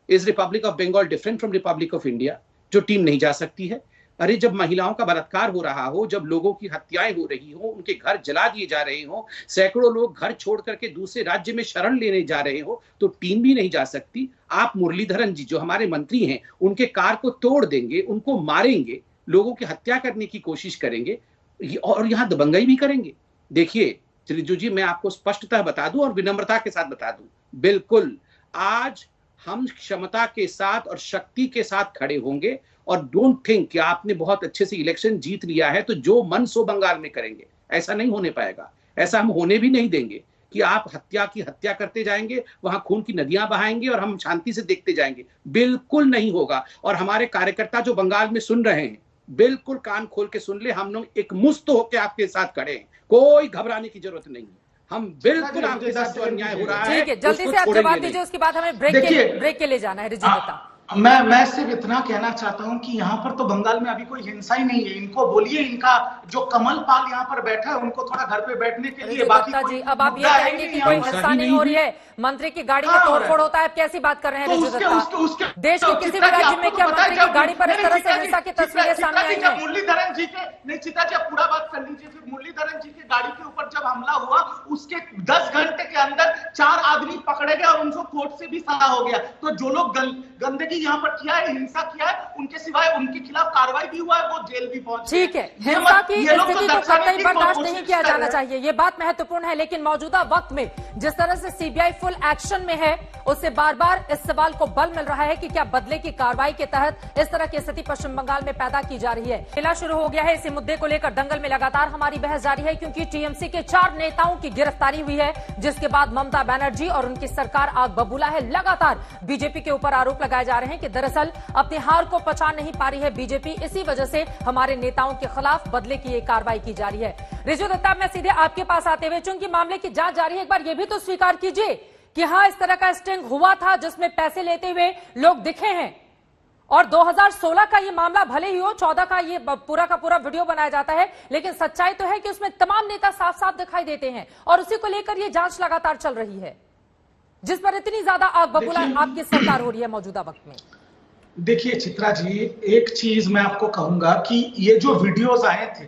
Is republic of Bengal different from republic of India जो टीम नहीं जा सकती है? अरे जब महिलाओं का बलात्कार हो रहा हो, जब लोगों की हत्याएं हो रही हो, उनके घर जला दिए जा रहे हो, सैकड़ों लोग घर छोड़ करके दूसरे राज्य में शरण लेने जा रहे हो, तो टीम भी नहीं जा सकती? आप मुरलीधरन जी जो हमारे मंत्री हैं, उनके कार को तोड़ देंगे, उनको मारेंगे, लोगों की हत्या करने की कोशिश करेंगे और यहाँ दबंगई भी करेंगे। देखिए रिजू जी, मैं आपको स्पष्टतः बता दूं और विनम्रता के साथ बता दूं, बिल्कुल आज हम क्षमता के साथ और शक्ति के साथ खड़े होंगे और डोंट थिंक कि आपने बहुत अच्छे से इलेक्शन जीत लिया है तो जो मन सो बंगाल में करेंगे। ऐसा नहीं होने पाएगा, ऐसा हम होने भी नहीं देंगे कि आप हत्या की हत्या करते जाएंगे, वहां खून की नदियां बहाएंगे और हम शांति से देखते जाएंगे। बिल्कुल नहीं होगा। और हमारे कार्यकर्ता जो बंगाल में सुन रहे हैं, बिल्कुल कान खोल के सुन ले, हम लोग एक मुस्त होकर आपके साथ खड़े हैं, कोई घबराने की जरूरत नहीं है। हम बिल्कुल आपके साथ जो अन्याय हो रहा है, ठीक है, जल्दी से आप जवाब दीजिए, उसके बाद हमें ब्रेक के लिए जाना है। रिजू नेता, मैं सिर्फ इतना कहना चाहता हूं कि यहाँ पर तो बंगाल में अभी कोई हिंसा ही नहीं है। इनको बोलिए, इनका जो कमल पाल यहाँ पर बैठा है उनको थोड़ा घर पे बैठने के लिए। बाकी जी, अब आप ये कहेंगे कि कोई हिंसा नहीं हो रही है, मंत्री की गाड़ी में तोड़फोड़ होता है, कैसी बात कर रहे हैं? देश के किसी भी राज्य में क्या मंत्री की गाड़ी पर इस तरह से हिंसा की तस्वीरें सामने आई है? मुरलीधरन जी के, नहीं चिता जी पूरा बात कर लीजिए। फिर मुरलीधरन जी की गाड़ी के ऊपर जब हमला हुआ, उसके 10 घंटे के अंदर 4 आदमी पकड़े गए और उनको कोर्ट से भी सजा हो गया। तो जो लोग गंदगी यहाँ पर किया है, हिंसा किया है, उनके सिवाय उनके खिलाफ कार्रवाई भी हुआ है, वो जेल भी पहुंचे। ठीक है, हिंसा की स्थिति तो कतई बर्दाश्त नहीं किया जाना चाहिए, ये बात महत्वपूर्ण है। लेकिन मौजूदा वक्त में जिस तरह से CBI फुल एक्शन में है, उससे बार बार इस सवाल को बल मिल रहा है कि क्या बदले की कार्रवाई के तहत इस तरह की स्थिति पश्चिम बंगाल में पैदा की जा रही है। मेला शुरू हो गया है, इसी मुद्दे को लेकर दंगल में लगातार हमारी बहस जारी है, क्योंकि TMC के 4 नेताओं की गिरफ्तारी हुई है, जिसके बाद ममता बनर्जी और उनकी सरकार आग बबूला है। लगातार बीजेपी के ऊपर आरोप लगाए जा रहे हैं कि दरअसल अपनी हार को पचा नहीं पा रही है बीजेपी, इसी वजह से हमारे नेताओं के खिलाफ बदले की ये कार्रवाई की जा रही है। रिजू दत्ता, मैं सीधे आपके पास आते हुए, चूंकि मामले की जांच जारी है, एक बार ये भी तो स्वीकार कीजिए कि हाँ, इस तरह का स्टिंग हुआ था जिसमें पैसे लेते हुए लोग दिखे हैं। और 2016 का ये मामला भले ही हो, 14 का ये पूरा का पूरा वीडियो बनाया जाता है, लेकिन सच्चाई तो है कि उसमें तमाम नेता साफ साफ दिखाई देते हैं और उसी को लेकर ये जांच लगातार चल रही है, जिस पर इतनी ज्यादा आग बबूला आपकी सरकार हो रही है मौजूदा वक्त में। देखिए चित्रा जी, एक चीज मैं आपको कहूंगा कि ये जो वीडियोस आए थे,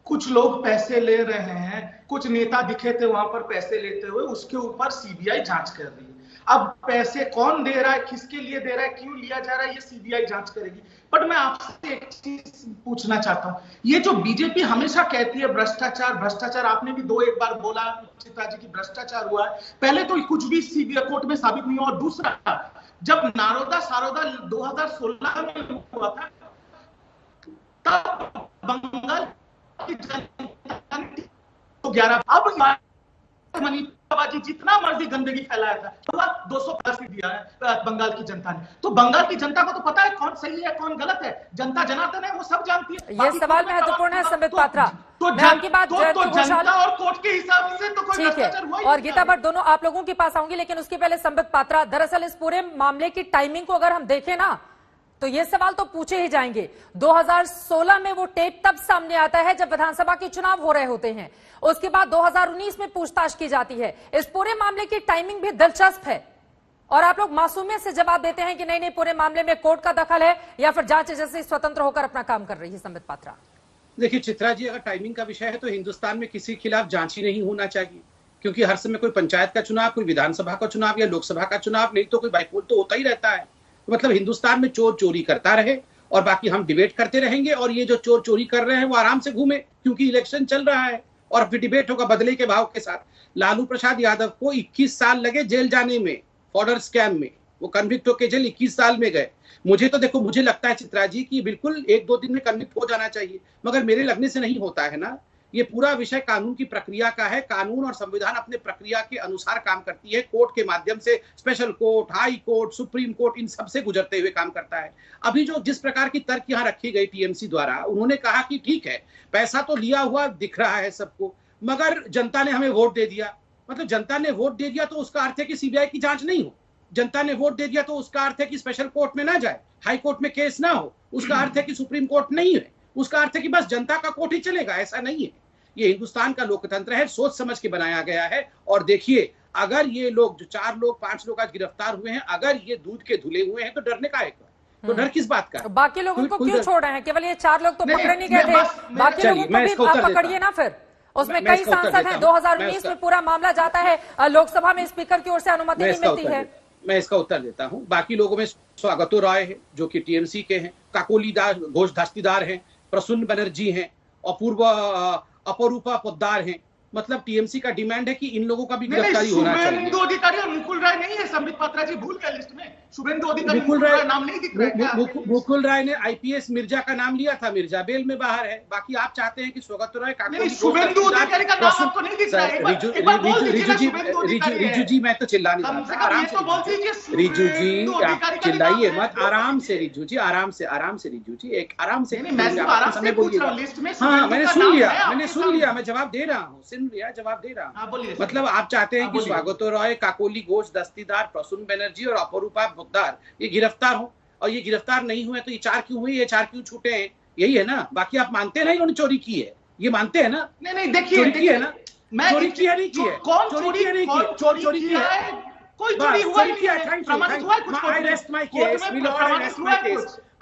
कुछ लोग पैसे ले रहे हैं, कुछ नेता दिखे थे वहां पर पैसे लेते हुए, उसके ऊपर CBI जांच कर रही है। अब पैसे कौन दे रहा है, किसके लिए दे रहा है, क्यों लिया जा रहा है, ये सीबीआई जांच करेगी। बट मैं आपसे एक चीज पूछना चाहता हूं, ये जो बीजेपी हमेशा कहती है भ्रष्टाचार भ्रष्टाचार, आपने भी एक बार बोला चित्रा जी की भ्रष्टाचार हुआ है, पहले तो कुछ भी सीबीआई कोर्ट में साबित नहीं हुआ, और दूसरा जब नारोदा सारोदा 2016 में हुआ था तब बंगाल की जनता ने 11 अब मनीषाबाजी जितना मर्जी गंदगी फैलाया था तो 250 दिया है बंगाल की जनता ने। तो बंगाल की जनता को तो पता है कौन सही है कौन गलत है, जनता जनार्दन है वो सब जानती है। ये सवाल महत्वपूर्ण है संबित पात्रा, मैं आपकी बात जनता और कोर्ट के हिसाब से तो कोई भ्रष्टाचार हुआ ही नहीं। और गीता भट्ट दोनों आप लोगों के पास आऊंगी, लेकिन उसके पहले संबित पात्रा, दरअसल इस पूरे मामले की टाइमिंग को अगर हम देखें ना तो ये सवाल तो पूछे ही जाएंगे। 2016 में वो टेप तब सामने आता है जब विधानसभा के चुनाव हो रहे होते हैं, उसके बाद 2019 में पूछताछ की जाती है। इस पूरे मामले की टाइमिंग भी दिलचस्प है और आप लोग मासूमियत से जवाब देते हैं कि नहीं नहीं पूरे मामले में कोर्ट का दखल है या फिर जांच एजेंसी स्वतंत्र होकर अपना काम कर रही है। संबित पात्रा, देखिए चित्रा जी, अगर टाइमिंग का विषय है तो हिंदुस्तान में किसी के खिलाफ जांच ही नहीं होना चाहिए, क्योंकि हर समय कोई पंचायत का चुनाव, कोई विधानसभा का चुनाव या लोकसभा का चुनाव, नहीं तो कोई बाइपोल तो होता ही रहता है। मतलब हिंदुस्तान में चोर चोरी करता रहे और बाकी हम डिबेट करते रहेंगे, और ये जो चोर चोरी कर रहे हैं वो आराम से घूमे, क्योंकि इलेक्शन चल रहा है और फिर डिबेट होगा बदले के भाव के साथ। लालू प्रसाद यादव को 21 साल लगे जेल जाने में, फॉर्डर स्कैम में, वो कन्विक्ट होकर जेल 21 साल में गए। मुझे तो देखो, मुझे लगता है चित्रा जी कि बिल्कुल 1-2 दिन में कन्विक्ट हो जाना चाहिए, मगर मेरे लगने से नहीं होता है ना। ये पूरा विषय कानून की प्रक्रिया का है, कानून और संविधान अपने प्रक्रिया के अनुसार काम करती है, कोर्ट के माध्यम से, special court, high court, supreme court, इन सब से गुजरते हुए काम करता है। अभी जो जिस प्रकार की तर्क यहाँ रखी गई टीएमसी द्वारा, उन्होंने कहा कि ठीक है पैसा तो लिया हुआ दिख रहा है सबको, मगर जनता ने हमें वोट दे दिया। मतलब जनता ने वोट दे दिया तो उसका अर्थ है कि सीबीआई की जांच नहीं हो, जनता ने वोट दे दिया तो उसका अर्थ है कि स्पेशल कोर्ट में ना जाए, हाई कोर्ट में केस ना हो, उसका अर्थ है कि सुप्रीम कोर्ट नहीं है, उसका अर्थ है कि बस जनता का कोर्ट ही चलेगा। ऐसा नहीं है, ये हिंदुस्तान का लोकतंत्र है, सोच समझ के बनाया गया है। और देखिए, अगर ये लोग जो 4 लोग 5 लोग आज गिरफ्तार हुए हैं, अगर ये दूध के धुले हुए हैं तो डरने का है, तो डर किस बात का? बाकी लोगों को क्यों छोड़ रहे हैं? केवल ये 4 लोग तो पकड़े नहीं गए थे, बाकी लोगों को भी आप पकड़िए ना। फिर उसमें कई सांसद हैं, 2019 में पूरा मामला जाता है लोकसभा में, स्पीकर की ओर से अनुमति नहीं मिलती है। मैं इसका उत्तर देता हूं। बाकी लोगों में स्वागतो राय है जो कि टीएमसी के हैं, काकोली घोष दस्तीदार हैं, प्रसून बनर्जी हैं, अपरूपा पोद्दार हैं। मतलब टीएमसी का डिमांड है कि इन लोगों का भी गिरफ्तारी होना चाहिए। शुभेंदु अधिकारी और मुकुल राय नहीं है, संबित पात्रा जी भूल गए लिस्ट में। शुभेंदु अधिकारी मुकुल राय नाम नहीं दिख रहा है। मुकुल राय ने आईपीएस मिर्जा का नाम लिया था, मिर्जा बेल में बाहर है। बाकी आप चाहते हैं कि स्वागत राय, शुभेंदु अधिकारी का नाम आपको नहीं दिख रहा है। रिजू जी, मैं तो चिल्ला नहीं रहा, आराम से रिजू जी, आप चिल्लाइए मत, आराम से रिजू जी, आराम से रिजू जी, एक आराम से। हाँ, मैंने सुन लिया, मैं जवाब दे रहा हूँ, जवाब दे रहा हूँ। मतलब आप चाहते हैं कि स्वागतो राय, काकोली घोष दस्तीदार, प्रसून बनर्जी और अपरूपा पोद्दार ये गिरफ्तार हो, और ये गिरफ्तार नहीं हुए तो ये 4 क्यों हुए, ये 4 क्यों छूटे हैं? यही है ना। बाकी आप मानते नहीं उन्होंने चोरी की है, ये मानते हैं ना? नहीं, देखिए चोरी की है ना, चोरी की है, नहीं की है, कौन चोरी नहीं की, चोरी की है, कोई चोरी हुआ ही नहीं है, प्रमाणित हुआ है कुछ? I rest my case,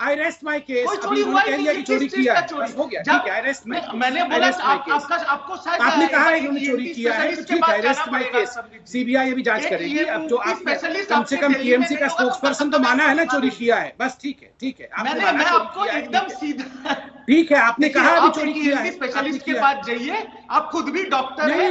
I rest my case। अभी उन्होंने कह दिया कि चोरी किया है, बस हो गया, ठीक है, I rest my case। मैंने बोला आपको शायद आपने कहा है इन्होंने चोरी किया है, तो ठीक है, I rest my case। CBI ये भी जांच करेगी। अब जो आप कम से कम टीएमसी का स्पोक्सपर्सन तो माना है ना चोरी किया है, बस ठीक है, मैं आपको एकदम सीधा, ठीक है, आपने कहा अभी चोरी किया है, स्पेशलिस्ट के पास जाइए, आप खुद भी डॉक्टर हैं।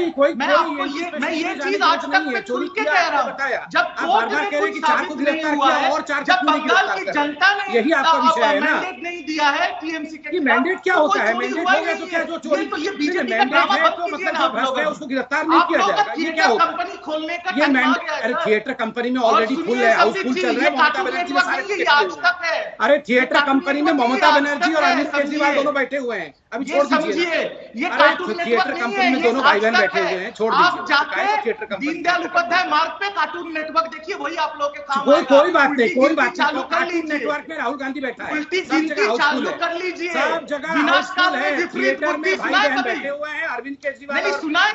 मैं ये चीज आज तक मैं खुल के कह रहा हूँ, जब कोर्ट में कुछ साबित नहीं हुआ है, जब बंगाल की जनता ने यही आपका विषय है ना, मैंडेट नहीं दिया है टीएमसी के, मैंडेट क्या होता है? मैंडेट हो गया तो क्या जो चोरी, तो ये बीजेपी का ड्रामा है तो मतलब जो भ्रष्ट है उसको गिरफ्तार नहीं किया जाएगा, ये क्या होता है? कंपनी खोलने का ये मैंडेट, अरे थिएटर कंपनी में ऑलरेडी फुल है, हाउसफुल चल रहा है, ममता बनर्जी ने सारे आज तक है। अरे थिएटर कंपनी में ममता बनर्जी और अरविंद केजरीवाल दोनों बैठे हुए हैं, अभी छोड़ दीजिए। ये कार्टून थिएटर कंपनी में दोनों भाई बहन बैठे हुए हैं, छोड़ आप जाके थिएटर कंपनी, दीनदयाल उपाध्याय मार्ग पे कार्टून नेटवर्क देखिए, वही आप लोगों के काम कोई बात नहीं, कार्टून नेटवर्क में राहुल गांधी बैठा है, उल्टी गिनती चालू कर लीजिए, सब जगह विनाशकाल में विपरीत थिएटर में भाई बहन बैठे हुए हैं, अरविंद केजरीवाल,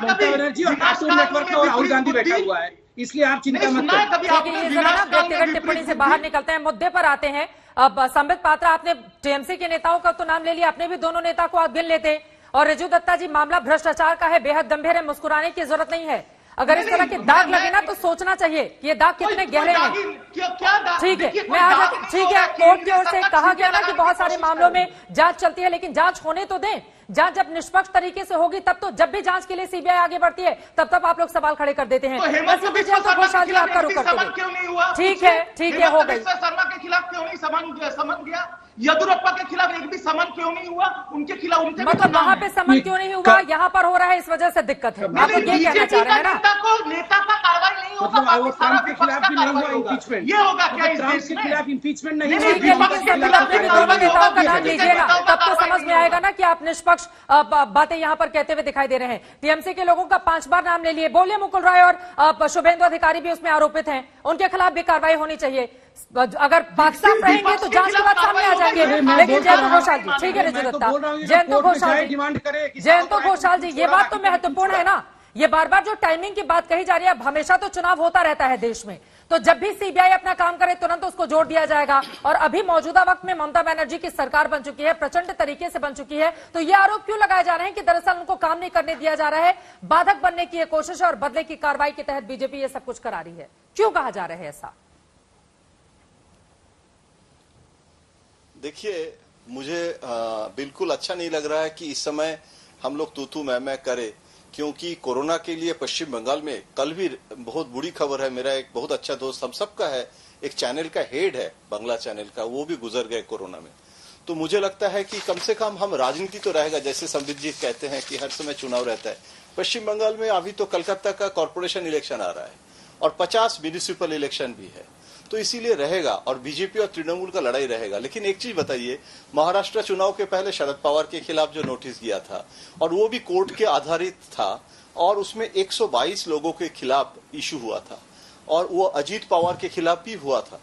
ममता बनर्जी, और कार्टून नेटवर्क में राहुल गांधी बैठा हुआ है, इसलिए आप चिंता मत करिए। व्यक्तिगत टिप्पणी से बाहर निकलते हैं, मुद्दे पर आते हैं। अब संबित पात्रा, आपने टीएमसी के नेताओं का तो नाम ले लिया, अपने भी दोनों नेता को आप गिन लेते, और रिजू दत्ता जी, मामला भ्रष्टाचार का है, बेहद गंभीर है, मुस्कुराने की जरूरत नहीं है। अगर इस तरह के दाग लगे ना तो सोचना चाहिए कि ये दाग कितने गहरे हैं। ठीक है, मैं आ जाती, ठीक है, कोर्ट की ओर से कहा गया ना कि बहुत सारे मामलों में जांच चलती है, लेकिन जांच होने तो दें। जांच जब निष्पक्ष तरीके से होगी तब तो, जब भी जांच के लिए सीबीआई आगे बढ़ती है तब आप लोग सवाल खड़े कर देते हैं। जयंत घोषाल जी आपका रुख करते हुए, ठीक है, हो गई। शर्मा के खिलाफ क्यों नहीं समन गया? येदियुरप्पा के खिलाफ एक भी समन क्यों नहीं हुआ? उनके खिलाफ मतलब वहां पे समन क्यों नहीं हुआ, यहाँ पर हो रहा है, इस वजह से दिक्कत है। आप लोग ये कहना चाह रहे हैं ना? नेता का कार्रवाई नहीं होगा, मतलब ट्रंप के खिलाफ भी नहीं हुआ इम्पीचमेंट, ये होगा क्या? ट्रंप के खिलाफ इम्पीचमेंट नहीं ठीक है, लेकिन सभी अपने दोनों नेताओं का नाम लीजिए ना, तब तो समझ में आएगा ना कि आप निष्पक्ष बातें यहाँ पर कहते हुए दिखाई दे रहे हैं। टीएमसी के लोगों का 5 बार नाम ले लिए, बोलिए मुकुल राय और शुभेंदु अधिकारी भी उसमें आरोपित हैं, उनके खिलाफ भी कार्रवाई होनी चाहिए। अगर पाकिस्तान रहेंगे तो जांच के बाद सामने आ जाएंगे। लेकिन जयंत घोषाल जी, ठीक है रजू दत्ता, जयंत घोषाल जी, ये बात तो महत्वपूर्ण है ना, ये बार बार जो टाइमिंग की बात कही जा रही है, अब हमेशा तो चुनाव होता रहता है देश में, तो जब भी सीबीआई अपना काम करे तुरंत उसको जोड़ दिया जाएगा। और अभी मौजूदा वक्त में ममता बनर्जी की सरकार बन चुकी है, प्रचंड तरीके से बन चुकी है, तो ये आरोप क्यों लगाए जा रहे हैं कि दरअसल उनको काम नहीं करने दिया जा रहा है, बाधक बनने की कोशिश है और बदले की कार्रवाई के तहत बीजेपी ये सब कुछ करा रही है? क्यों कहा जा रहा है ऐसा? देखिए, मुझे बिल्कुल अच्छा नहीं लग रहा है कि इस समय हम लोग तू मैं करें, क्योंकि कोरोना के लिए पश्चिम बंगाल में कल भी बहुत बुरी खबर है। मेरा एक बहुत अच्छा दोस्त, हम सबका है, एक चैनल का हेड है, बांग्ला चैनल का, वो भी गुजर गए कोरोना में। तो मुझे लगता है कि कम से कम हम राजनीति तो रहेगा, जैसे संबित जी कहते हैं कि हर समय चुनाव रहता है। पश्चिम बंगाल में अभी तो कलकत्ता का कॉर्पोरेशन इलेक्शन आ रहा है और 50 म्यूनिसिपल इलेक्शन भी है, तो इसीलिए रहेगा और बीजेपी और तृणमूल का लड़ाई रहेगा। लेकिन एक चीज बताइए, महाराष्ट्र चुनाव के पहले शरद पवार के खिलाफ जो नोटिस गया था, और वो भी कोर्ट के आधारित था, और उसमें 122 लोगों के खिलाफ इशू हुआ था, और वो अजीत पवार के खिलाफ भी हुआ था।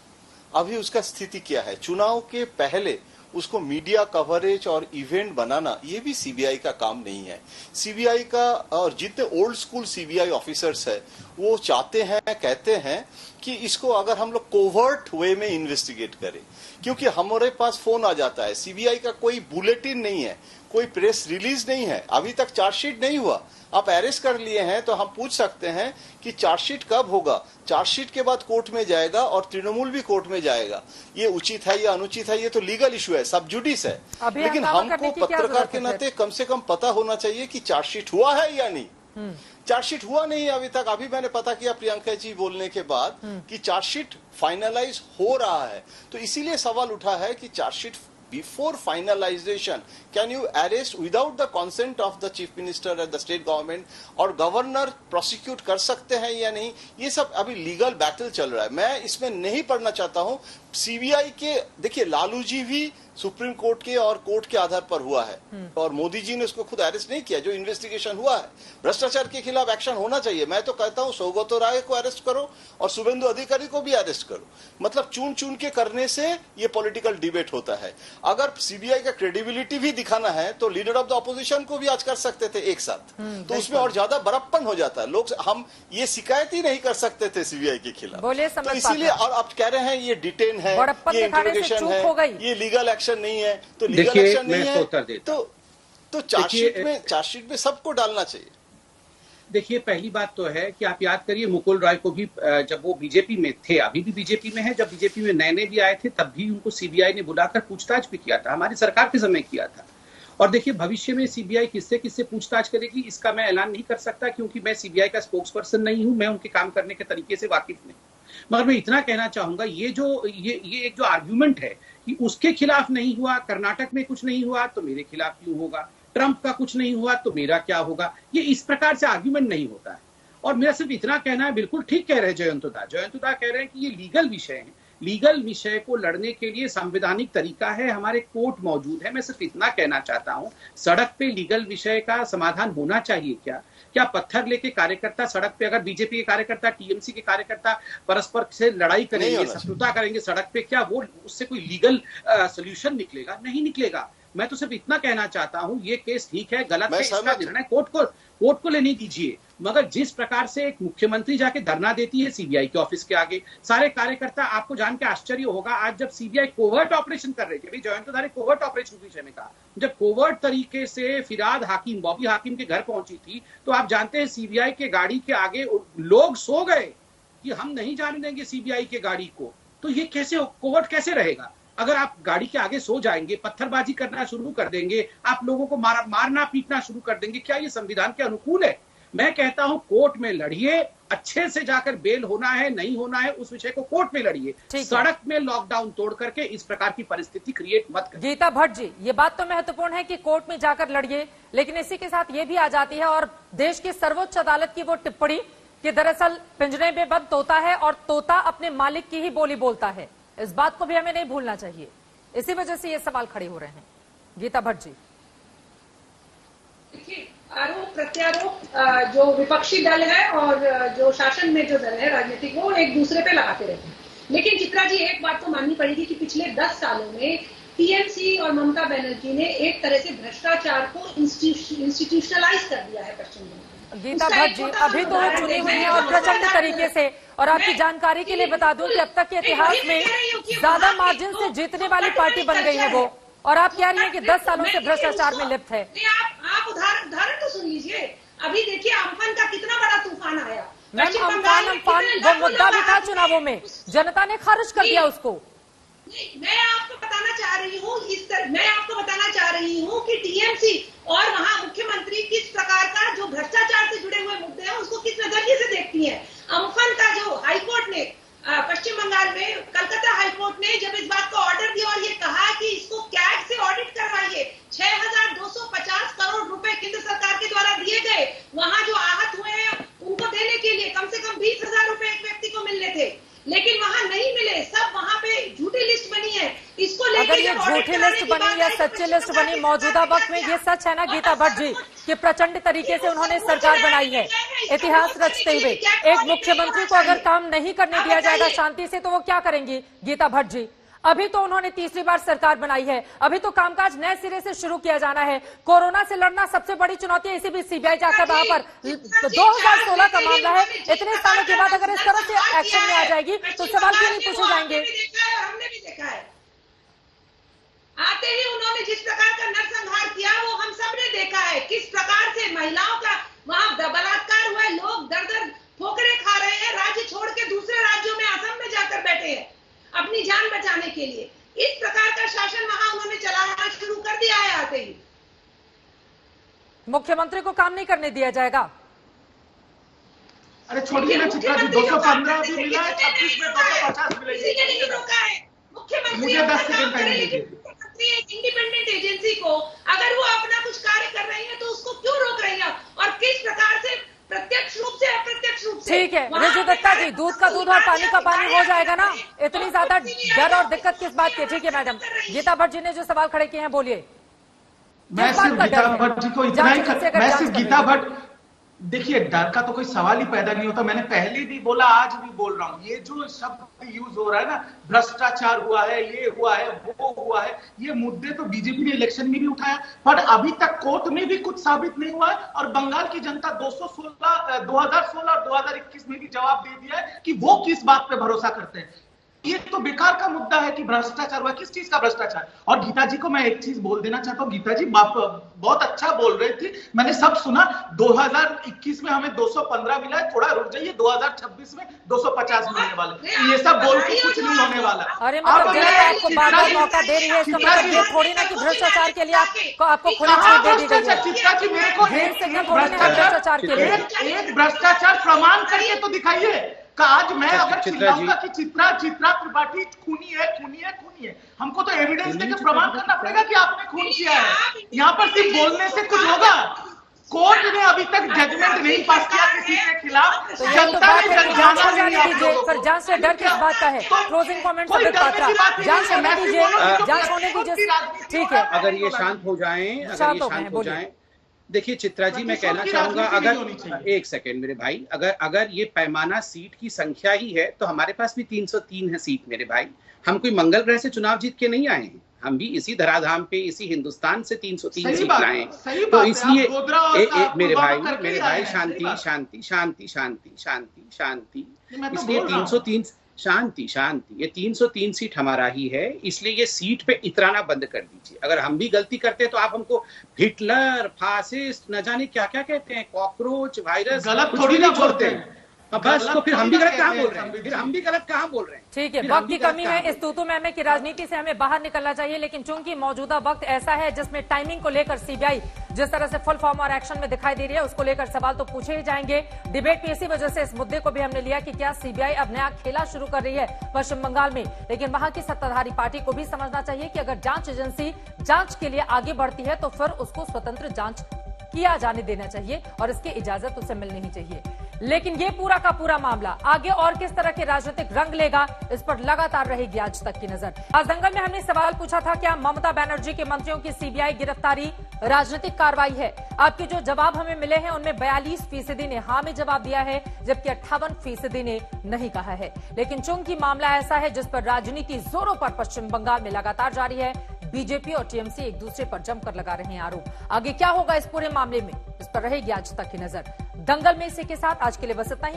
अभी उसका स्थिति क्या है? चुनाव के पहले उसको मीडिया कवरेज और इवेंट बनाना, ये भी सीबीआई का काम नहीं है। सीबीआई का, और जितने ओल्ड स्कूल सीबीआई ऑफिसर्स है, वो चाहते हैं, कहते हैं कि इसको अगर हम लोग कोवर्ट वे में इन्वेस्टिगेट करें, क्योंकि हमारे पास फोन आ जाता है। सीबीआई का कोई बुलेटिन नहीं है, कोई प्रेस रिलीज नहीं है, अभी तक चार्जशीट नहीं हुआ। आप अरेस्ट कर लिए हैं तो हम पूछ सकते हैं कि चार्जशीट कब होगा? चार्जशीट के बाद कोर्ट में जाएगा और तृणमूल भी कोर्ट में जाएगा। ये उचित है या अनुचित है, ये तो लीगल इशू है, सब जुडिस है। लेकिन हमको पत्रकार के नाते कम से कम पता होना चाहिए कि चार्जशीट हुआ है या नहीं। चार्जशीट हुआ नहीं अभी तक। अभी मैंने पता किया प्रियंका जी बोलने के बाद कि चार्जशीट फाइनलाइज हो रहा है, तो इसीलिए सवाल उठा है कि chargesheet before finalisation can you arrest without the consent of the chief minister and the state government, और गवर्नर प्रोसिक्यूट कर सकते हैं या नहीं, ये सब अभी लीगल बैटल चल रहा है। मैं इसमें नहीं पढ़ना चाहता हूं। सीबीआई के, देखिए, लालू जी भी सुप्रीम कोर्ट के और कोर्ट के आधार पर हुआ है, और मोदी जी ने उसको खुद अरेस्ट नहीं किया। जो इन्वेस्टिगेशन हुआ है, भ्रष्टाचार के खिलाफ एक्शन होना चाहिए। मैं तो कहता हूं सौगतो राय को अरेस्ट करो और शुभेंदु अधिकारी को भी अरेस्ट करो। मतलब चुन चुन के करने से ये पॉलिटिकल डिबेट होता है। अगर सीबीआई का क्रेडिबिलिटी भी दिखाना है तो लीडर ऑफ द ऑपोजिशन को भी आज कर सकते थे एक साथ, तो उसमें और ज्यादा बड़प्पन हो जाता है। लोग, हम ये शिकायत ही नहीं कर सकते थे सीबीआई के खिलाफ, तो इसीलिए। और आप कह रहे हैं ये डिटेन है, ये इंट्रोगेशन है, ये लीगल एक्शन नहीं है, तो लीगल एक्शन नहीं है तो चार्जशीट में सबको डालना चाहिए। देखिए, पहली बात तो है कि आप याद करिए मुकुल रॉय को भी, जब वो बीजेपी में थे, अभी भी बीजेपी में है, जब बीजेपी में नए भी आए थे तब भी उनको सीबीआई ने बुलाकर पूछताछ भी किया था, हमारी सरकार के समय किया था। और देखिए, भविष्य में सीबीआई किससे पूछताछ करेगी इसका मैं ऐलान नहीं कर सकता, क्योंकि मैं सीबीआई का स्पोक्स पर्सन नहीं हूं, मैं उनके काम करने के तरीके से वाकिफ नहीं। मगर मैं इतना कहना चाहूंगा, ये एक जो आर्ग्यूमेंट है कि उसके खिलाफ नहीं हुआ, कर्नाटक में कुछ नहीं हुआ तो मेरे खिलाफ क्यों होगा, ट्रंप का कुछ नहीं हुआ तो मेरा क्या होगा, ये इस प्रकार से आर्ग्यूमेंट नहीं होता है। और मेरा सिर्फ इतना कहना है, बिल्कुल ठीक कह रहे हैं जयंतुदा कह रहे हैं कि ये लीगल विषय है, लीगल विषय को लड़ने के लिए संवैधानिक तरीका है, हमारे कोर्ट मौजूद है। मैं सिर्फ इतना कहना चाहता हूं, सड़क पे लीगल विषय का समाधान होना चाहिए। क्या पत्थर लेके कार्यकर्ता सड़क पे, अगर बीजेपी के कार्यकर्ता, टीएमसी के कार्यकर्ता परस्पर से लड़ाई करेंगे, शत्रुता करेंगे सड़क पे, क्या वो उससे कोई लीगल सोल्यूशन निकलेगा? नहीं निकलेगा। मैं तो सिर्फ इतना कहना चाहता हूं, ये केस ठीक है, गलत मैं है, इसका सहमत हूं। निर्णय कोर्ट को लेने दीजिए। मगर जिस प्रकार से एक मुख्यमंत्री जाके धरना देती है सीबीआई के ऑफिस के आगे, सारे कार्यकर्ता, आपको जान के आश्चर्य होगा, आज जब सीबीआई कोवर्ट ऑपरेशन कर रही थी, जयंतधारी कोवर्ट ऑपरेशन के विषय में कहा, जब कोवर्ट तरीके से फिराद हाकिम, बॉबी हाकिम के घर पहुंची थी, तो आप जानते हैं सीबीआई के गाड़ी के आगे लोग सो गए कि हम नहीं जाने देंगे सीबीआई के गाड़ी को। तो ये कैसे कोवर्ट कैसे रहेगा? अगर आप गाड़ी के आगे सो जाएंगे, पत्थरबाजी करना शुरू कर देंगे, आप लोगों को मारना पीटना शुरू कर देंगे, क्या ये संविधान के अनुकूल है? मैं कहता हूं कोर्ट में लड़िए, अच्छे से जाकर बेल होना है नहीं होना है उस विषय को कोर्ट में लड़िए, सड़क में लॉकडाउन तोड़ करके इस प्रकार की परिस्थिति क्रिएट मत करिए। गीता भट्ट जी, ये बात तो महत्वपूर्ण है कि कोर्ट में जाकर लड़िए, लेकिन इसी के साथ ये भी आ जाती है और देश की सर्वोच्च अदालत की वो टिप्पणी कि दरअसल पिंजरे में बंद तोता है और तोता अपने मालिक की ही बोली बोलता है। इस बात को भी हमें नहीं भूलना चाहिए। इसी वजह से ये सवाल खड़े हो रहे हैं। गीता भट्ट जी, देखिए, आरोप प्रत्यारोप जो विपक्षी दल है और जो शासन में जो दल है राजनीतिक, वो एक दूसरे पे लगाते रहते हैं। लेकिन चित्रा जी, एक बात तो माननी पड़ेगी कि पिछले 10 सालों में टीएमसी और ममता बनर्जी ने एक तरह से भ्रष्टाचार को इंस्टीट्यूशनलाइज कर दिया है पश्चिम बंगाल। गीता भट्ट जी, अभी तो वो चुनी हुई है और प्रचंड तरीके से, और आपकी जानकारी के लिए बता दूं कि अब तक के इतिहास में ज्यादा मार्जिन से जीतने वाली पार्टी बन गई है वो, और आप कह रही हैं कि 10 सालों से भ्रष्टाचार में लिप्त है। आप उदाहरण तो सुन लीजिए। अभी देखिए अम्फान का कितना बड़ा तूफान आया। मैम, अम्फान वो मुद्दा भी था चुनावों में, जनता ने खारिज कर दिया उसको। मैं आपको बताना चाह रही हूँ कि टीएमसी और वहाँ मुख्यमंत्री किस प्रकार का जो भ्रष्टाचार से जुड़े हुए मुद्दे हैं उसको किस नजरिए से देखती है। अम्फान का जो हाईकोर्ट ने पश्चिम बंगाल में, कलकत्ता हाईकोर्ट ने जब इस बात का ऑर्डर दिया और ये कहा कि इसको कैग से ऑडिट करवाइए, 6,250 करोड़ रुपए केंद्र सरकार के द्वारा दिए गए, वहां जो आहत हुए हैं उनको देने के लिए कम से कम 20,000 रुपए एक व्यक्ति को मिलने थे, लेकिन वहां नहीं मिले। सब वहां पे झूठी लिस्ट बनी है। इसको लेकर अगर ये झूठी लिस्ट बनी या सच्ची लिस्ट बनी, मौजूदा वक्त में ये सच है ना गीता भट्ट जी कि प्रचंड तरीके से उन्होंने सरकार बनाई है इतिहास रचते हुए। एक मुख्यमंत्री को अगर काम नहीं करने दिया जाएगा शांति से, तो वो क्या करेंगी गीता भट्ट जी? अभी तो उन्होंने तीसरी बार सरकार बनाई है, अभी तो कामकाज नए सिरे से शुरू किया जाना है। कोरोना से लड़ना सबसे बड़ी चुनौती है, इसी बीच सीबीआई जाकर वहां पर 2016 का मामला है, इतने सालों के बाद अगर इस तरह से एक्शन में आ जाएगी तो सवाल क्यों नहीं पूछे जाएंगे? हमने भी देखा है, आते ही उन्होंने जिस प्रकार का नरसंहार किया वो हम सब ने देखा है। किस प्रकार से महिलाओं का वहां बलात्कार हुआ है, लोग दर दर ठोकरें खा रहे हैं, राज्य छोड़ के दूसरे राज्यों में, असम में जाकर बैठे हैं अपनी जान बचाने के लिए। इस प्रकार का शासन वहां उन्होंने चलाना शुरू कर दिया है। आते ही मुख्यमंत्री को काम नहीं करने दिया जाएगा। अरे छोड़िए ना चित्रा जी, 215 भी मिला है, 26 में 250 मिलेगी। नहीं रोका है मुख्यमंत्री। मुझे 10 सेकंड टाइम दीजिए। एक इंडिपेंडेंट एजेंसी को अगर वो अपना कुछ कार्य कर रही है तो उसको क्यों रोक रही है, और किस प्रकार से प्रत्यक्ष रूप से अप्रत्यक्ष रूप से? ठीक है रिजु दत्ता जी, दूध का दूध और पानी का पानी हो जाएगा ना, इतनी ज्यादा डर और दिक्कत किस बात की? ठीक है मैडम, गीता भट्ट जी ने जो सवाल खड़े किए हैं बोलिए। मैं सिर्फ गीता भट्ट जी को इतना ही, मैं सिर्फ गीता भट्ट, देखिए डर का तो कोई सवाल ही पैदा नहीं होता। मैंने पहले भी बोला, आज भी बोल रहा हूँ, ये जो शब्द यूज हो रहा है ना, भ्रष्टाचार हुआ है, ये हुआ है, वो हुआ है, ये मुद्दे तो बीजेपी ने इलेक्शन में भी उठाया, पर अभी तक कोर्ट में भी कुछ साबित नहीं हुआ है। और बंगाल की जनता 2016 और 2021 में भी जवाब दे दिया है कि वो किस बात पे भरोसा करते हैं। ये तो बेकार का मुद्दा है कि भ्रष्टाचार हुआ, किस चीज का भ्रष्टाचार? और गीता जी को मैं एक चीज बोल देना चाहता हूँ, गीता जी बहुत अच्छा बोल रही थी, मैंने सब सुना। 2021 में हमें 215 मिला है, थोड़ा रुक जाइए, 2026 में 250 मिलने वाले। ये सब बोल के कुछ नहीं होने वाला। अरे मतलब आपको बार-बार मौका दे रही है, इसका मतलब ये थोड़ी ना कि भ्रष्टाचार के लिए आपको खुली छूट दे दी गई है। चित्रा जी मेरे को भ्रष्टाचार के लिए एक भ्रष्टाचार प्रमाण करके तो दिखाइए। आज मैं अगर चिल्लाऊंगा कि चित्रा त्रिपाठी खूनी है, हमको तो एविडेंस देकर प्रमाण करना पड़ेगा कि आपने खून किया है। यहाँ पर सिर्फ बोलने से कुछ होगा? कोर्ट ने अभी तक जजमेंट नहीं पास किया किसी के खिलाफ। तो ये तो बात है, जांच हो जाने दीजिए, पर जांच से डर किस बात का है? क्लोजिंग कमेंट से पात्रा, जांच होने दीजिए, जांच होने दीजिए। ठीक है, अगर ये शांत हो जाएं, देखिए चित्रा जी, मैं कहना चाहूंगा, अगर एक सेकेंड मेरे भाई, अगर ये पैमाना सीट की संख्या ही है तो हमारे पास भी 303 है सीट मेरे भाई। हम कोई मंगल ग्रह से चुनाव जीत के नहीं आए हैं, हम भी इसी धराधाम पे, इसी हिंदुस्तान से 303 सही सीट बात लाए है, हैं। सही तो बात है। इसलिए आप गोधरा और मेरे भाई करके ही आए हैं, शांति सही बात। शांति शांति शांति शांति शांति मैं तो इसलिए बोल रहा हूं। 303 शांति शांति, ये 303 सीट हमारा ही है, इसलिए ये सीट पे इतराना बंद कर दीजिए। अगर हम भी गलती करते तो आप हमको हिटलर, फासिस्ट, न जाने क्या क्या कहते हैं, कॉकरोच, वायरस, गलत कुछ थोड़ी भी ना नहीं छोड़ते बोलते हैं। हैं। अब बस गलत तो फिर हम भी थोड़ी गलत ना कहाँ कहते बोल हैं, रहे हैं, संबित फिर जी। हम भी गलत कहाँ बोल रहे हैं। ठीक है, फिर हम वक्त भी की गलत कमी कहाँ है बोल इस तूतु मैमे की राजनीति से हमें बाहर निकलना चाहिए, लेकिन चूंकि मौजूदा वक्त ऐसा है जिसमें टाइमिंग को लेकर सीबीआई जिस तरह से फुल फॉर्म और एक्शन में दिखाई दे रही है, उसको लेकर सवाल तो पूछे ही जाएंगे। डिबेट में इसी वजह से इस मुद्दे को भी हमने लिया कि क्या सीबीआई अब नया खेला शुरू कर रही है पश्चिम बंगाल में, लेकिन वहां की सत्ताधारी पार्टी को भी समझना चाहिए कि अगर जांच एजेंसी जांच के लिए आगे बढ़ती है तो फिर उसको स्वतंत्र जांच किया जाने देना चाहिए और इसकी इजाजत उसे मिलनी ही चाहिए। लेकिन ये पूरा का पूरा मामला आगे और किस तरह के राजनीतिक रंग लेगा, इस पर लगातार रहेगी आज तक की नजर। आज दंगल में हमने सवाल पूछा था, क्या ममता बनर्जी के मंत्रियों की सीबीआई गिरफ्तारी राजनीतिक कार्रवाई है? आपके जो जवाब हमें मिले हैं उनमें 42% ने हाँ में जवाब दिया है, जबकि 58% ने नहीं कहा है। लेकिन चूंकि मामला ऐसा है जिस पर राजनीति जोरों पर पश्चिम बंगाल में लगातार जारी है, बीजेपी और टीएमसी एक दूसरे पर जमकर लगा रहे हैं आरोप। आगे क्या होगा इस पूरे मामले में, इस पर रहेगी आज तक की नजर। दंगल में इसी के साथ आज के लिए बस इतना ही।